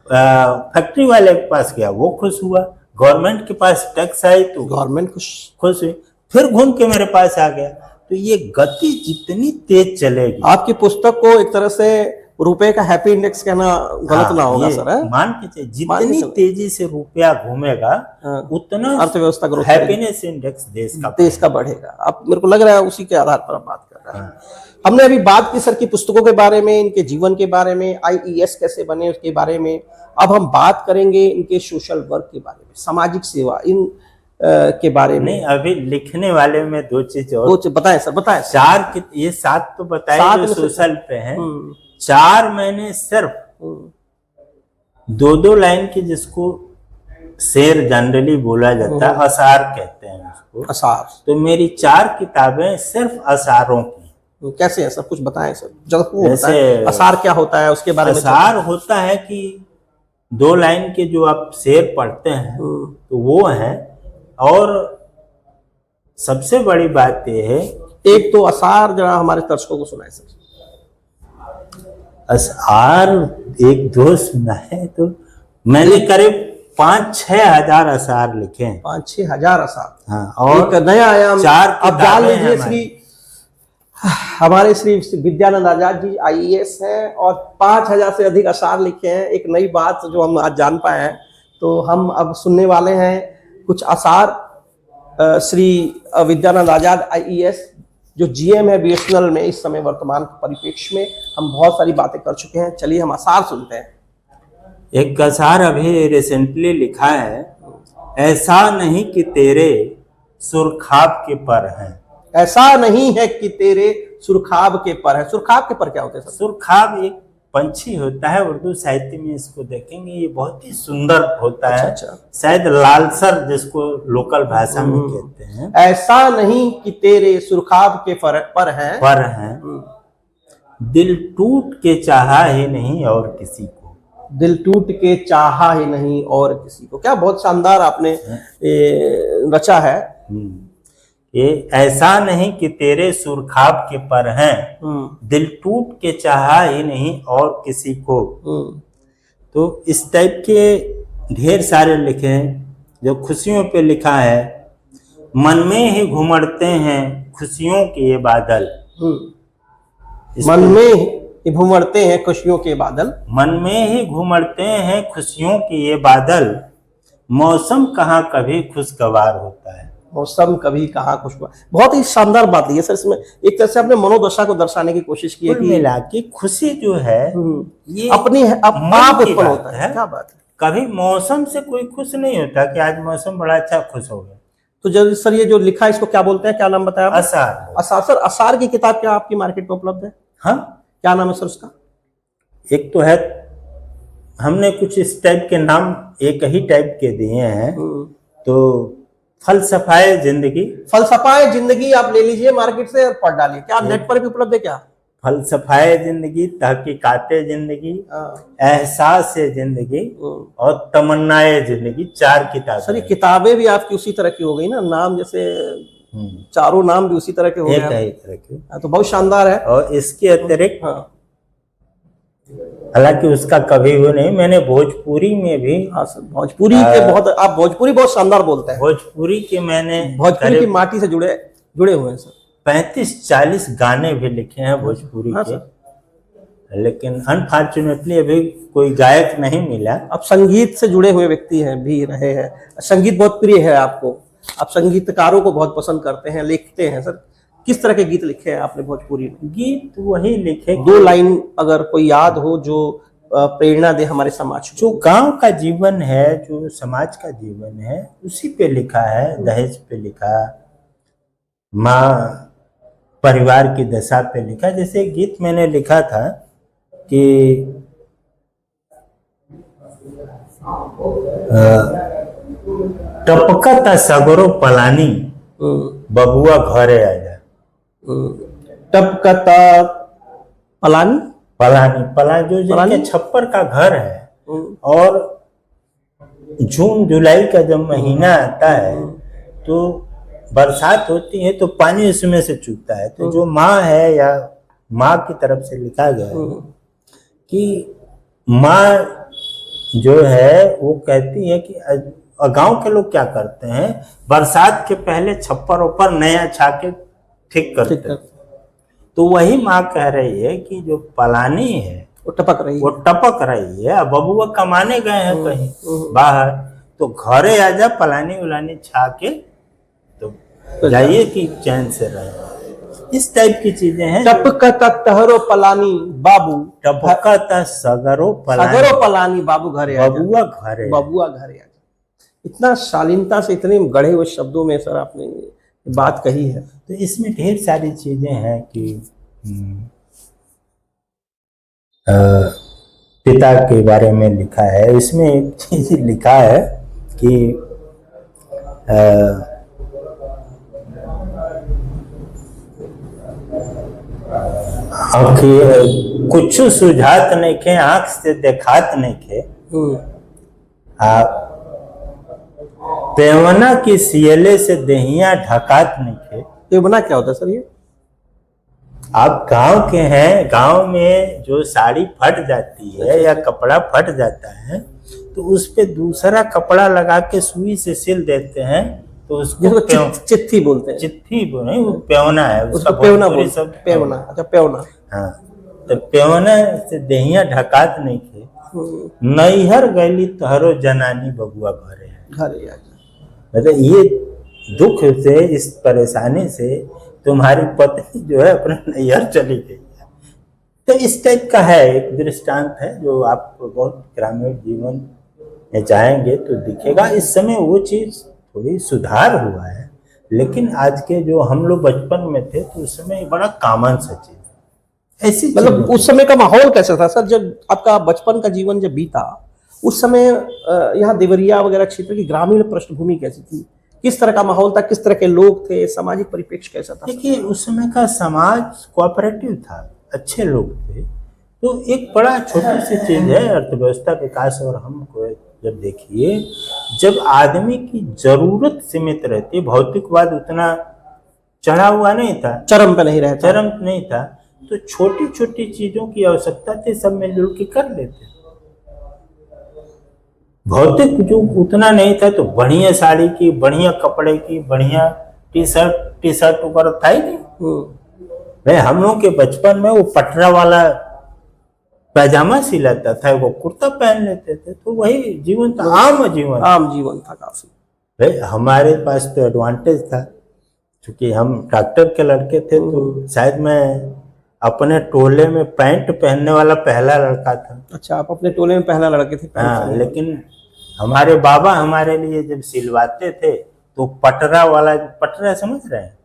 फैक्ट्री वाले के पास गया, वो खुश हुआ, गवर्नमेंट के पास टैक्स आई तो
गवर्नमेंट खुश
हुई, फिर घूम के मेरे पास आ गया। तो ये गति जितनी तेज चलेगी,
आपकी पुस्तक को एक तरह से रुपए का हैप्पी इंडेक्स कहना गलत ना होगा सर, है?
मान के चलिए जितनी तेजी से रुपया घूमेगा उतना
अर्थव्यवस्था ग्रोथ,
हैप्पीनेस इंडेक्स देश का
बढ़ेगा। अब मेरे को लग रहा है उसी के आधार पर आप बात कर रहे हैं। हमने अभी बात की सर की पुस्तकों के बारे में, इनके जीवन के बारे में, आईईएस कैसे बने उसके बारे में। अब हम बात करेंगे इनके सोशल वर्क के बारे में, सामाजिक सेवा इन के बारे में।
नहीं, अभी लिखने वाले में दो चीज और
बताएं सर, बताएं।
ये 7 तो बताए जो सोशल पे हैं, 4 मैंने सिर्फ 2-2 लाइन की, जिसको शेर जनरली बोला जाता है, अशार कहते हैं उसको,
अशार।
तो मेरी 4 किताबें सिर्फ अशारों की।
कैसे है, सब कुछ बताएं सर, जैसे अशार क्या होता है उसके बारे में।
अशार होता है कि 2 लाइन के जो आप शेर पढ़ते हैं तो वो है, और सबसे बड़ी बात यह है,
एक तो अशार जरा हमारे दर्शकों को सुनाए सर।
अशार एक दो सुना है, तो मैंने करीब 5-6 हजार अशार लिखे हैं।
5-6 हजार अशार।
हाँ, और
एक नया आयाम
4
अब जान लीजिए। हमारे श्री विद्यानंद आजाद जी आईईएस हैं और 5000 से अधिक अशार लिखे हैं। एक नई बात जो हम आज जान पाए हैं, तो हम अब सुनने वाले हैं कुछ अशार श्री विद्यानंद आजाद आईईएस, जो जीएम है बीएसएनएल में इस समय वर्तमान परिप्रेक्ष्य में। हम बहुत सारी बातें कर चुके हैं, चलिए हम अशार सुनते हैं।
एक अशार अभी रिसेंटली लिखा है, ऐसा नहीं कि तेरे सुरखाब के पर हैं।
ऐसा नहीं है कि तेरे सुरखाब के पर है। सुरखाब के पर क्या होते हैं सर?
सुरखाब एक पंछी होता है, उर्दू साहित्य में इसको देखेंगे, ये बहुत ही सुंदर होता है। शायद लालसर जिसको लोकल भाषा में कहते हैं।
ऐसा नहीं कि तेरे सुरखाब के पर हैं,
दिल टूट के चाहा ही नहीं और किसी को।
दिल टूट के चाहा ही नहीं और किसी को। क्या बहुत शानदार आपने रचा है।
ये ऐसा नहीं कि तेरे सुरखाब के पर हैं, दिल टूट के चाहा ही नहीं और किसी को। तो इस टाइप के ढेर सारे लिखे हैं। जो खुशियों पे लिखा है, मन में ही घुमड़ते हैं खुशियों के ये बादल।
मन में ही घुमड़ते हैं खुशियों के बादल।
मन में ही घुमड़ते हैं खुशियों के ये बादल, मौसम कहाँ कभी खुशगवार होता है।
मौसम कभी कहाँ खुशगवार। बहुत ही शानदार बात है सर। इसमें एक तरह से आपने मनोदशा को दर्शाने की कोशिश की है कि
मिला कि खुशी जो है ये
अपनी आप उत्पन्न होता है। क्या बात है।
कभी मौसम से कोई खुश नहीं होता कि आज मौसम बड़ा अच्छा, खुश हो गया।
तो जब सर ये जो लिखा है इसको क्या बोलते हैं, क्या नाम बताया?
अशार।
अशार। सर अशार की किताब क्या आपकी मार्केट में उपलब्ध है?
हाँ,
क्या नाम है सर उसका? एक
तो है, हमने कुछ इस टाइप के नाम एक ही टाइप के दिए हैं। तो फलसफाए जिंदगी। फलसफाए जिंदगी आप ले लीजिए मार्केट से और पढ़ डालिए। क्या नेट पर भी उपलब्ध है क्या? फलसफाए जिंदगी, तहकीकाते जिंदगी, एहसास जिंदगी और तमन्नाए जिंदगी, 4 किताबें। सर ये किताबें भी आपकी उसी तरह की हो गई ना, नाम जैसे चारों नाम भी उसी तरह के हो गए। एक तरह के। तो बहुत शानदार है। और इसके अतिरिक्त हालांकि उसका कभी वो नहीं, मैंने भोजपुरी में भी। हाँ सर, भोजपुरी के बहुत, आप भोजपुरी बहुत शानदार बोलते हैं। भोजपुरी के मैंने भोजपुरी की माटी से जुड़े हुए हैं सर। 35-40 गाने भी लिखे हैं भोजपुरी के। लेकिन अनफॉर्चुनेटली अभी कोई गायक नहीं मिला। आप संगीत से जुड़े हुए व्यक्ति हैं, भी रहे हैं, संगीत बहुत प्रिय है आपको, आप संगीतकारों को बहुत पसंद करते हैं, लिखते हैं सर। किस तरह के गीत लिखे हैं आपने भोजपुरी में? गीत वही लिखे, 2 लाइन अगर कोई याद हो जो प्रेरणा दे हमारे समाज को। जो गांव का जीवन है, जो समाज का जीवन है, उसी पे लिखा है। दहेज पे लिखा, माँ परिवार की दशा पे लिखा। जैसे एक गीत मैंने लिखा था कि टपकता सगरो पलानी बबुआ घरे आजा।
टपकता पलानी
पलानी पला जो
पलानी?
जिनके छप्पर का घर है, और जून जुलाई का जब महीना आता है तो बरसात होती है तो पानी उसमें से चूकता है। तो जो माँ है या माँ की तरफ से लिखा गया है कि माँ जो है वो कहती है कि गांव के लोग क्या करते हैं, बरसात के पहले छप्पर ऊपर नया छाके ठीक करते हैं। तो वही माँ कह रही है कि जो पलानी है
वो टपक रही है।
अब बबुआ कमाने गए हैं कहीं बाहर, तो घरे आजा पलानी उलानी छा के तो जाइए कि चैन से रहे। इस टाइप की चीजें हैं।
टपकता तहरो पलानी बाबू
टपकता सगरो
पलानी बाबू घरे आजा। बबुआ घरे आजा। इतना शालीनता से, इतने गढ़े हुए शब्दों में सर आपने बात कही है।
तो इसमें ढेर सारी चीजें हैं कि पिता के बारे में लिखा है। इसमें एक चीज लिखा है कि कुछ सुझात नहीं खे, आंख से देखात नहीं खे, पेवना की सियले से दहिया ढकात नहीं खे।
पेवना क्या होता है सर? ये
आप गांव के हैं, गांव में जो साड़ी फट जाती है या कपड़ा फट जाता है तो उस पे दूसरा कपड़ा लगा के सुई से सिल देते हैं, तो उसको
चिट्ठी बोलते हैं।
चिट्ठी नहीं, वो पेवना है,
उसका पेवना। अच्छा पेवना।
हाँ, तो पेवना से दहिया ढकात नहीं थे, नैहर गैली तहरो जनानी बबुआ घरे आजा। मतलब ये दुख से, इस परेशानी से तुम्हारी पत्नी जो है अपने नैहर चली गई। तो इस टाइप का है एक दृष्टांत है जो आपको बहुत ग्रामीण जीवन में जाएंगे तो दिखेगा। इस समय वो चीज थोड़ी सुधार हुआ है, लेकिन आज के जो हम लोग बचपन में थे तो उस समय बड़ा कॉमन सा चीज ऐसी।
मतलब उस समय का माहौल कैसा था सर जब आपका बचपन का जीवन जब बीता? उस समय यहाँ देवरिया वगैरह क्षेत्र की ग्रामीण पृष्ठभूमि कैसी थी? किस तरह का माहौल था? किस तरह के लोग थे? सामाजिक परिप्रेक्ष्य कैसा था?
देखिए, उस समय का समाज कोऑपरेटिव था, अच्छे लोग थे। तो एक बड़ा छोटी सी चीज है अर्थव्यवस्था विकास। और हमको जब देखिए, जब आदमी की जरूरत सीमित रहती, भौतिकवाद उतना चढ़ा हुआ नहीं था,
चरम पे नहीं रहता,
चरम नहीं था, तो छोटी छोटी चीजों की आवश्यकता थी, सब मिलजुल के कर लेते। भौतिक जो उतना नहीं था, तो बढ़िया साड़ी की, बढ़िया कपड़े की, बढ़िया टी शर्ट ऊपर था ही नहीं। भाई हम लोग के बचपन में वो पटरा वाला पैजामा सिलाता था, वो कुर्ता पहन लेते थे, तो वही जीवन था, आम जीवन
था काफी।
भाई हमारे पास तो एडवांटेज था, क्योंकि हम डॉक्टर के लड़के थे, तो शायद मैं अपने टोले में पैंट पहनने वाला पहला लड़का था।
अच्छा, आप अपने टोले में पहला लड़के थे?
हाँ, लेकिन हमारे बाबा हमारे लिए जब सिलवाते थे तो पटरा वाला, पटरा समझ रहे हैं,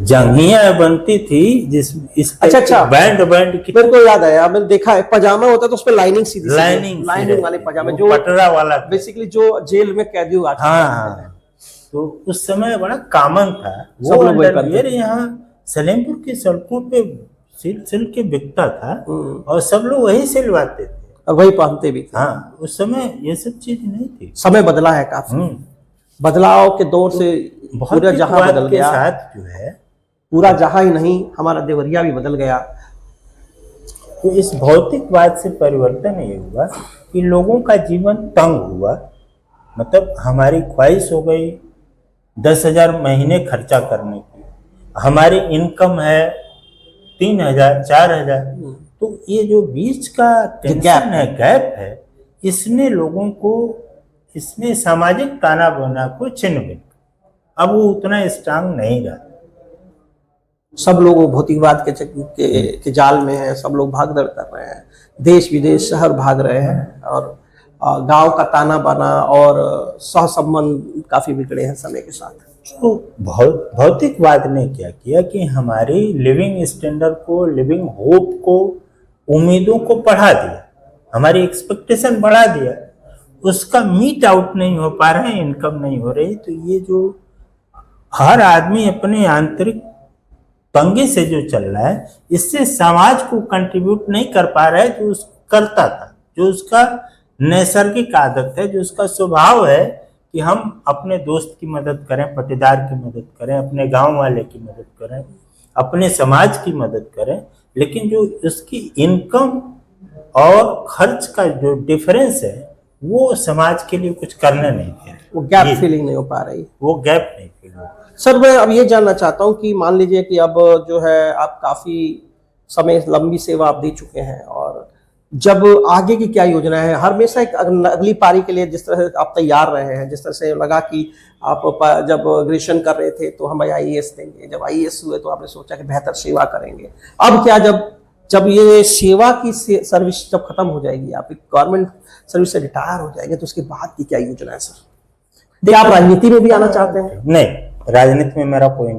जंघिया बनती थी जिसमें इस
अच्छा
बैंड की,
मेरे को याद आया, मैंने देखा है, पजामा होता है तो उस पे लाइनिंग वाले पजामे, जो
पटरा वाला
बेसिकली जो जेल में कैदी हुआ था।
हाँ, तो उस समय बड़ा कॉमन था
सब लोग
अंडरवियर। यहाँ सलेमपुर की सड़कों पे सिल के बिकता था और सब लोग वही सिलवाते थे
और वही पहनते भी थे।
हाँ, उस समय ये सब चीज नहीं थी।
समय बदला है काफी, बदलाव के दौर से पूरा जहां बदल गया।
साथ जो है
पूरा जहां ही नहीं, हमारा देवरिया भी बदल गया।
तो इस भौतिकवाद से परिवर्तन ये हुआ कि लोगों का जीवन तंग हुआ। मतलब हमारी ख्वाहिश हो गई 10,000 महीने खर्चा करने की, हमारी इनकम है 3,000 4,000। तो ये जो बीच का टेंशन है, गैप है, इसने लोगों को, इसने सामाजिक ताना बाना को छिन्न भिन्न, अब वो उतना स्ट्रांग नहीं रहा।
सब लोग भौतिकवाद के जाल में है, सब लोग भाग दौड़ कर रहे हैं, देश विदेश शहर भाग रहे हैं, और गांव का ताना बाना और सह संबंध काफी बिगड़े हैं समय के साथ।
जो भौतिकवाद ने क्या किया कि हमारी लिविंग स्टैंडर्ड को, लिविंग होप को, उम्मीदों को बढ़ा दिया, हमारी एक्सपेक्टेशन बढ़ा दिया, उसका मीट आउट नहीं हो पा रहा है, इनकम नहीं हो रही। तो ये जो हर आदमी अपने आंतरिक पंगे से जो चल रहा है, इससे समाज को कंट्रीब्यूट नहीं कर पा रहा है जो करता था, जो उसका नैसर्गिक आदत है, जो उसका स्वभाव है कि हम अपने दोस्त की मदद करें, पटीदार की मदद करें, अपने गांव वाले की मदद करें, अपने समाज की मदद करें। लेकिन जो उसकी इनकम और खर्च का जो डिफरेंस है वो समाज के लिए कुछ करने नहीं दे रहे,
वो गैप फीलिंग नहीं हो पा रही,
वो गैप नहीं फील हो।
सर मैं अब ये जानना चाहता हूँ कि मान लीजिए कि अब जो है आप काफी समय लंबी सेवा आप दे चुके हैं, और जब आगे की क्या योजना है, हमेशा एक अगली पारी के लिए जिस तरह से आप तैयार रहे हैं, जिस तरह से लगा कि आप जब ग्रेजुएशन कर रहे थे तो हम आईएएस देंगे, जब आईएएस हुए तो आपने सोचा कि बेहतर सेवा करेंगे। अब क्या, जब ये सेवा की सर्विस जब खत्म हो जाएगी, आप एक गवर्नमेंट सर्विस से रिटायर हो जाएंगे, तो उसके बाद की क्या योजना है सर? क्या आप राजनीति में भी आना चाहते हैं?
नहीं, राजनीति में मेरा कोई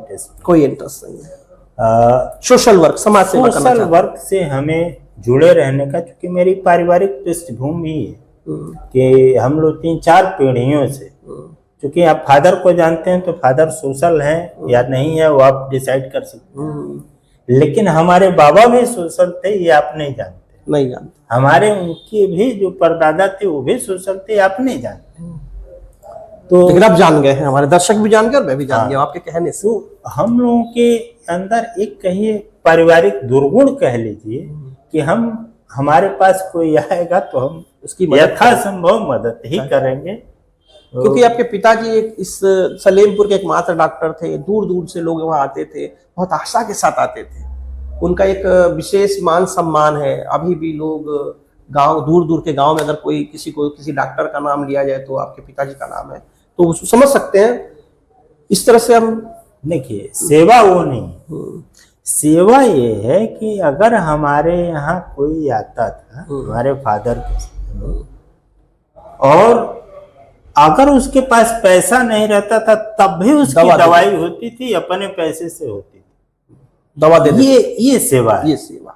इंटरेस्ट
नहीं है। सोशल वर्क, समाज सेवा करना
सोशल वर्क से हमें जुड़े रहने का, क्योंकि मेरी पारिवारिक पृष्ठभूमि है कि हम लोग 3-4 पीढ़ियों से, क्योंकि आप फादर को जानते हैं तो फादर सोशल हैं या नहीं है वो आप डिसाइड कर सकते हैं, लेकिन हमारे बाबा भी सोशल थे ये आप नहीं जानते, हमारे उनके भी जो परदादा थे वो भी सोशल थे, आप नहीं जानते।
तो लेकिन आप जान गए हैं, हमारे दर्शक भी जान गए और मैं भी जान गया आपके कहने से।
हम लोगों के अंदर एक कहिए पारिवारिक दुर्गुण कह लीजिए कि हमारे पास कोई आएगा तो हम उसकी यथासंभव मदद ही करेंगे।
क्योंकि आपके पिताजी एक इस सलेमपुर के एकमात्र डॉक्टर थे, दूर दूर से लोग वहां आते थे, बहुत आशा के साथ आते थे, उनका एक विशेष मान सम्मान है। अभी भी लोग गांव, दूर दूर के गांव में अगर किसी डॉक्टर का नाम लिया जाए तो आपके पिताजी का नाम है, तो समझ सकते हैं। इस तरह से हम देखिए, सेवा वो नहीं, सेवा ये है कि अगर हमारे यहाँ कोई आता था, हमारे फादर के, और अगर उसके पास पैसा नहीं रहता था तब भी उसकी दवाई होती थी, अपने पैसे से होती थी, दवा दे ये सेवा है। ये सेवा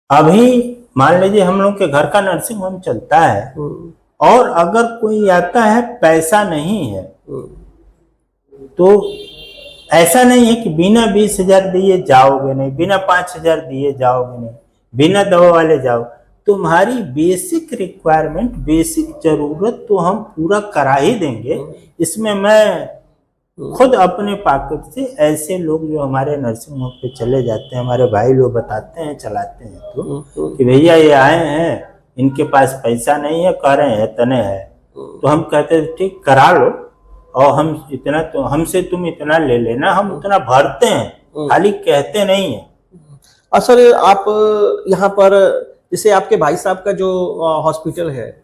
अभी मान लीजिए हम लोग के घर का नर्सिंग होम चलता है, और अगर कोई आता है पैसा नहीं है, तो ऐसा नहीं है कि बिना 20,000 दिए जाओगे नहीं, बिना 5,000 दिए जाओगे नहीं, बिना दवा वाले जाओ। तुम्हारी बेसिक रिक्वायरमेंट, बेसिक जरूरत तो हम पूरा करा ही देंगे। इसमें मैं खुद अपने पॉकेट से, ऐसे लोग जो हमारे नर्सिंग होम पे चले जाते हैं, हमारे भाई लोग बताते हैं, चलाते हैं तो कि भैया ये आए हैं, इनके पास पैसा नहीं है, कह रहे हैं इतने है, तो हम कहते हैं ठीक करा लो, और हम इतना, तो हमसे तुम इतना ले लेना, हम उतना भरते हैं, खाली कहते नहीं है।
सर आप यहाँ पर जैसे आपके भाई साहब का जो हॉस्पिटल है,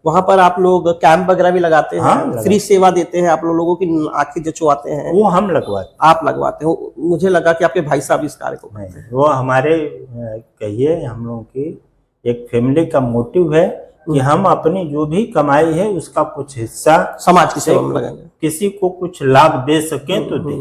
वहां पर आप लोग कैंप वगैरह भी लगाते हैं? हाँ, फ्री सेवा देते हैं आप लोगों की आंखें जचवाते हैं?
वो हम लगवाते,
आप लगवाते हो? मुझे लगा कि आपके भाई साहब इस कार्य को करते हैं।
वो हमारे कहिए हम लोगों की एक फैमिली का मोटिव है कि हम अपनी जो भी कमाई है उसका कुछ हिस्सा
समाज की सेवा में लगाएंगे,
किसी को कुछ लाभ दे सकें तो दे।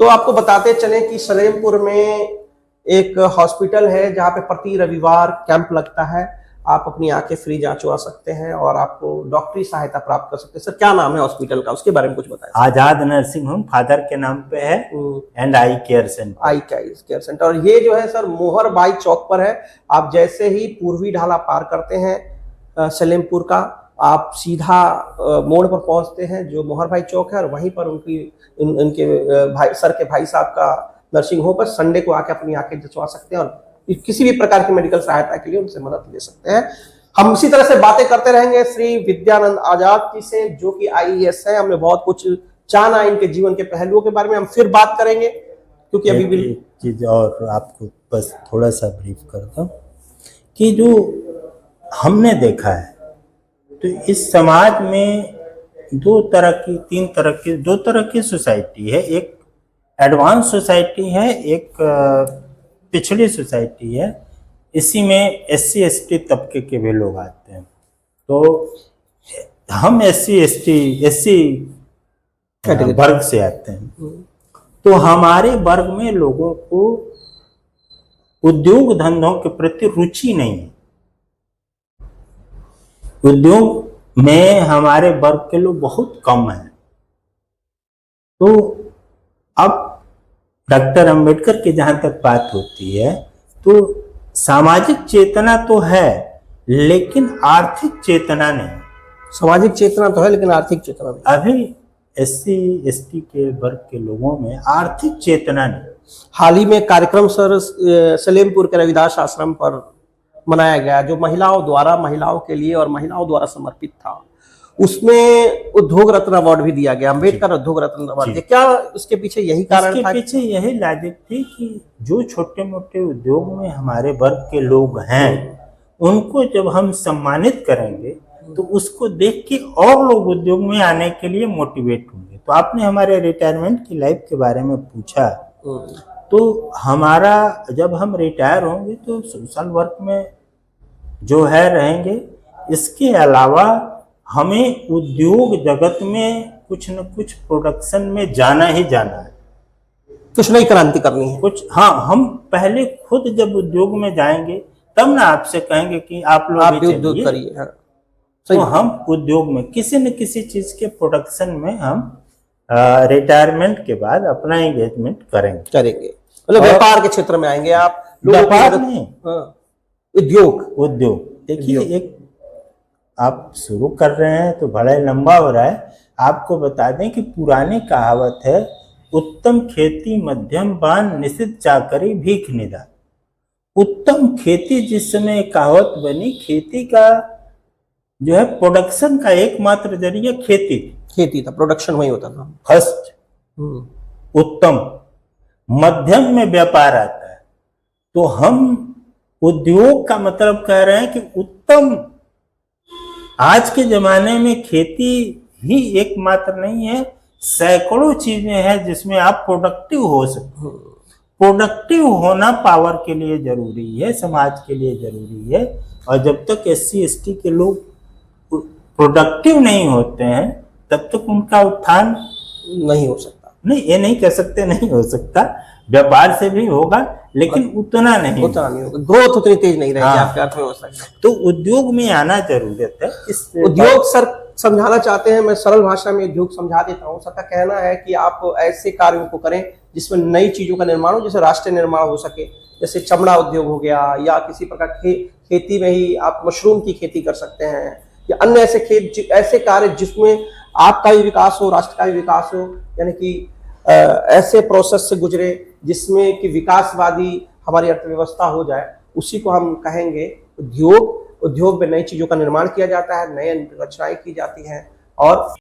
तो आपको बताते चले कि सलेमपुर में एक हॉस्पिटल है जहाँ पे प्रति रविवार कैंप लगता है, आप अपनी आंखें फ्री जांचवा सकते हैं और आपको डॉक्टरी सहायता प्राप्त कर सकते हैं। सर क्या नाम है हॉस्पिटल का, उसके बारे में कुछ बताएं।
आजाद नर्सिंग होम फादर के नाम पे है, एंड आई केयर
सेंटर। और ये जो है सर मोहर बाई चौक पर है। आप जैसे ही पूर्वी ढाला पार करते हैं सलेमपुर का, आप सीधा मोड़ पर पहुंचते हैं जो मोहर भाई चौक है, और वहीं पर उनके सर के भाई साहब का नर्सिंग होम पर संडे को आके अपनी आंखें जचवा सकते हैं, और किसी भी प्रकार की मेडिकल सहायता के लिए उनसे मदद ले सकते हैं। हम इसी तरह से बातें करते रहेंगे श्री विद्यानंद आजाद जी से, जो कि आईएएस है। हमने बहुत कुछ जाना इनके जीवन के पहलुओं के बारे में, हम फिर बात करेंगे, क्योंकि अभी भी
एक चीज और आपको बस थोड़ा सा ब्रीफ करता हूं कि जो हमने देखा है, तो इस समाज में दो तरह की सोसाइटी है। एक एडवांस सोसाइटी है, एक पिछड़ी सोसाइटी है। इसी में SC ST तबके के भी लोग आते हैं। तो हम SC
कैटेगरी।
वर्ग से आते हैं। तो हमारे वर्ग में लोगों को उद्योग धंधों के प्रति रुचि नहीं है। उद्योग में हमारे वर्ग के लोग बहुत कम हैं। तो अब डॉक्टर अंबेडकर की जहां तक बात होती है, तो सामाजिक चेतना तो है लेकिन आर्थिक चेतना नहीं।
सामाजिक चेतना तो है लेकिन आर्थिक चेतना नहीं।
अभी SC ST के वर्ग के लोगों में आर्थिक चेतना नहीं।
हाल ही में कार्यक्रम सर सलेमपुर के रविदास आश्रम पर मनाया गया, जो महिलाओं के लिए और महिलाओं द्वारा समर्पित था। उसमें उद्योग रत्न अवार्ड भी दिया गया, अम्बेडकर उद्योग रत्न अवार्ड दिया। क्या उसके पीछे यही कारण था?
इसके पीछे यही लॉजिक थी कि जो छोटे मोटे उद्योग में हमारे वर्ग के लोग हैं, उनको जब हम सम्मानित करेंगे तो उसको देख के और लोग उद्योग में आने के लिए मोटिवेट होंगे। तो आपने हमारे रिटायरमेंट की लाइफ के बारे में पूछा, तो हमारा जब हम रिटायर होंगे तो सोशल वर्क में जो है रहेंगे। इसके अलावा हमें उद्योग जगत में कुछ न कुछ प्रोडक्शन में जाना ही जाना है,
कुछ नई क्रांति करनी है कुछ।
हाँ, हम पहले खुद जब उद्योग में जाएंगे तब ना आपसे कहेंगे कि आप लोग
भी उद्योग करिए। हाँ,
तो हम उद्योग में किसी न किसी चीज के प्रोडक्शन में हम रिटायरमेंट के बाद अपना एंगेजमेंट करेंगे।
मतलब व्यापार के क्षेत्र में आएंगे आप।
व्यापार नहीं,
उद्योग।
देखिए, एक आप शुरू कर रहे हैं तो बड़ा लंबा हो रहा है। आपको बता दें कि पुरानी कहावत है, उत्तम खेती मध्यम बान निषिद्ध चाकरी भीख निदान। उत्तम खेती जिस समय कहावत बनी, खेती का जो है प्रोडक्शन का एकमात्र जरिया खेती था, प्रोडक्शन वही होता था। फर्स्ट उत्तम, मध्यम में व्यापार आता है। तो हम उद्योग का मतलब कह रहे हैं कि उत्तम। आज के जमाने में खेती ही एकमात्र नहीं है, सैकड़ों चीजें हैं जिसमें आप प्रोडक्टिव हो सकते हो। प्रोडक्टिव होना पावर के लिए जरूरी है, समाज के लिए जरूरी है। और जब तक SC ST के लोग प्रोडक्टिव नहीं होते हैं तब तक उनका उत्थान नहीं हो सकता। नहीं, ये नहीं कह सकते नहीं हो सकता, व्यापार से भी होगा लेकिन उतना नहीं होगा,
ग्रोथ उतनी तेज नहीं रहेगी। आपके अर्थ में हो सकता है।
तो उद्योग में आना जरूरत है। इस
उद्योग सर समझाना चाहते हैं, मैं सरल भाषा में उद्योग समझा देता हूँ। सबका कहना है कि आप ऐसे कार्यों को करें जिसमें नई चीजों का निर्माण हो, जैसे राष्ट्रीय निर्माण हो सके। जैसे चमड़ा उद्योग हो गया, या किसी प्रकार खेती में ही आप मशरूम की खेती कर सकते हैं, या अन्य ऐसे कार्य जिसमें आपका भी विकास हो, राष्ट्र का भी विकास हो। यानी कि ऐसे प्रोसेस से गुजरे जिसमें कि विकासवादी हमारी अर्थव्यवस्था हो जाए, उसी को हम कहेंगे उद्योग। उद्योग में नई चीजों का निर्माण किया जाता है, नई रचनाएं की जाती हैं। और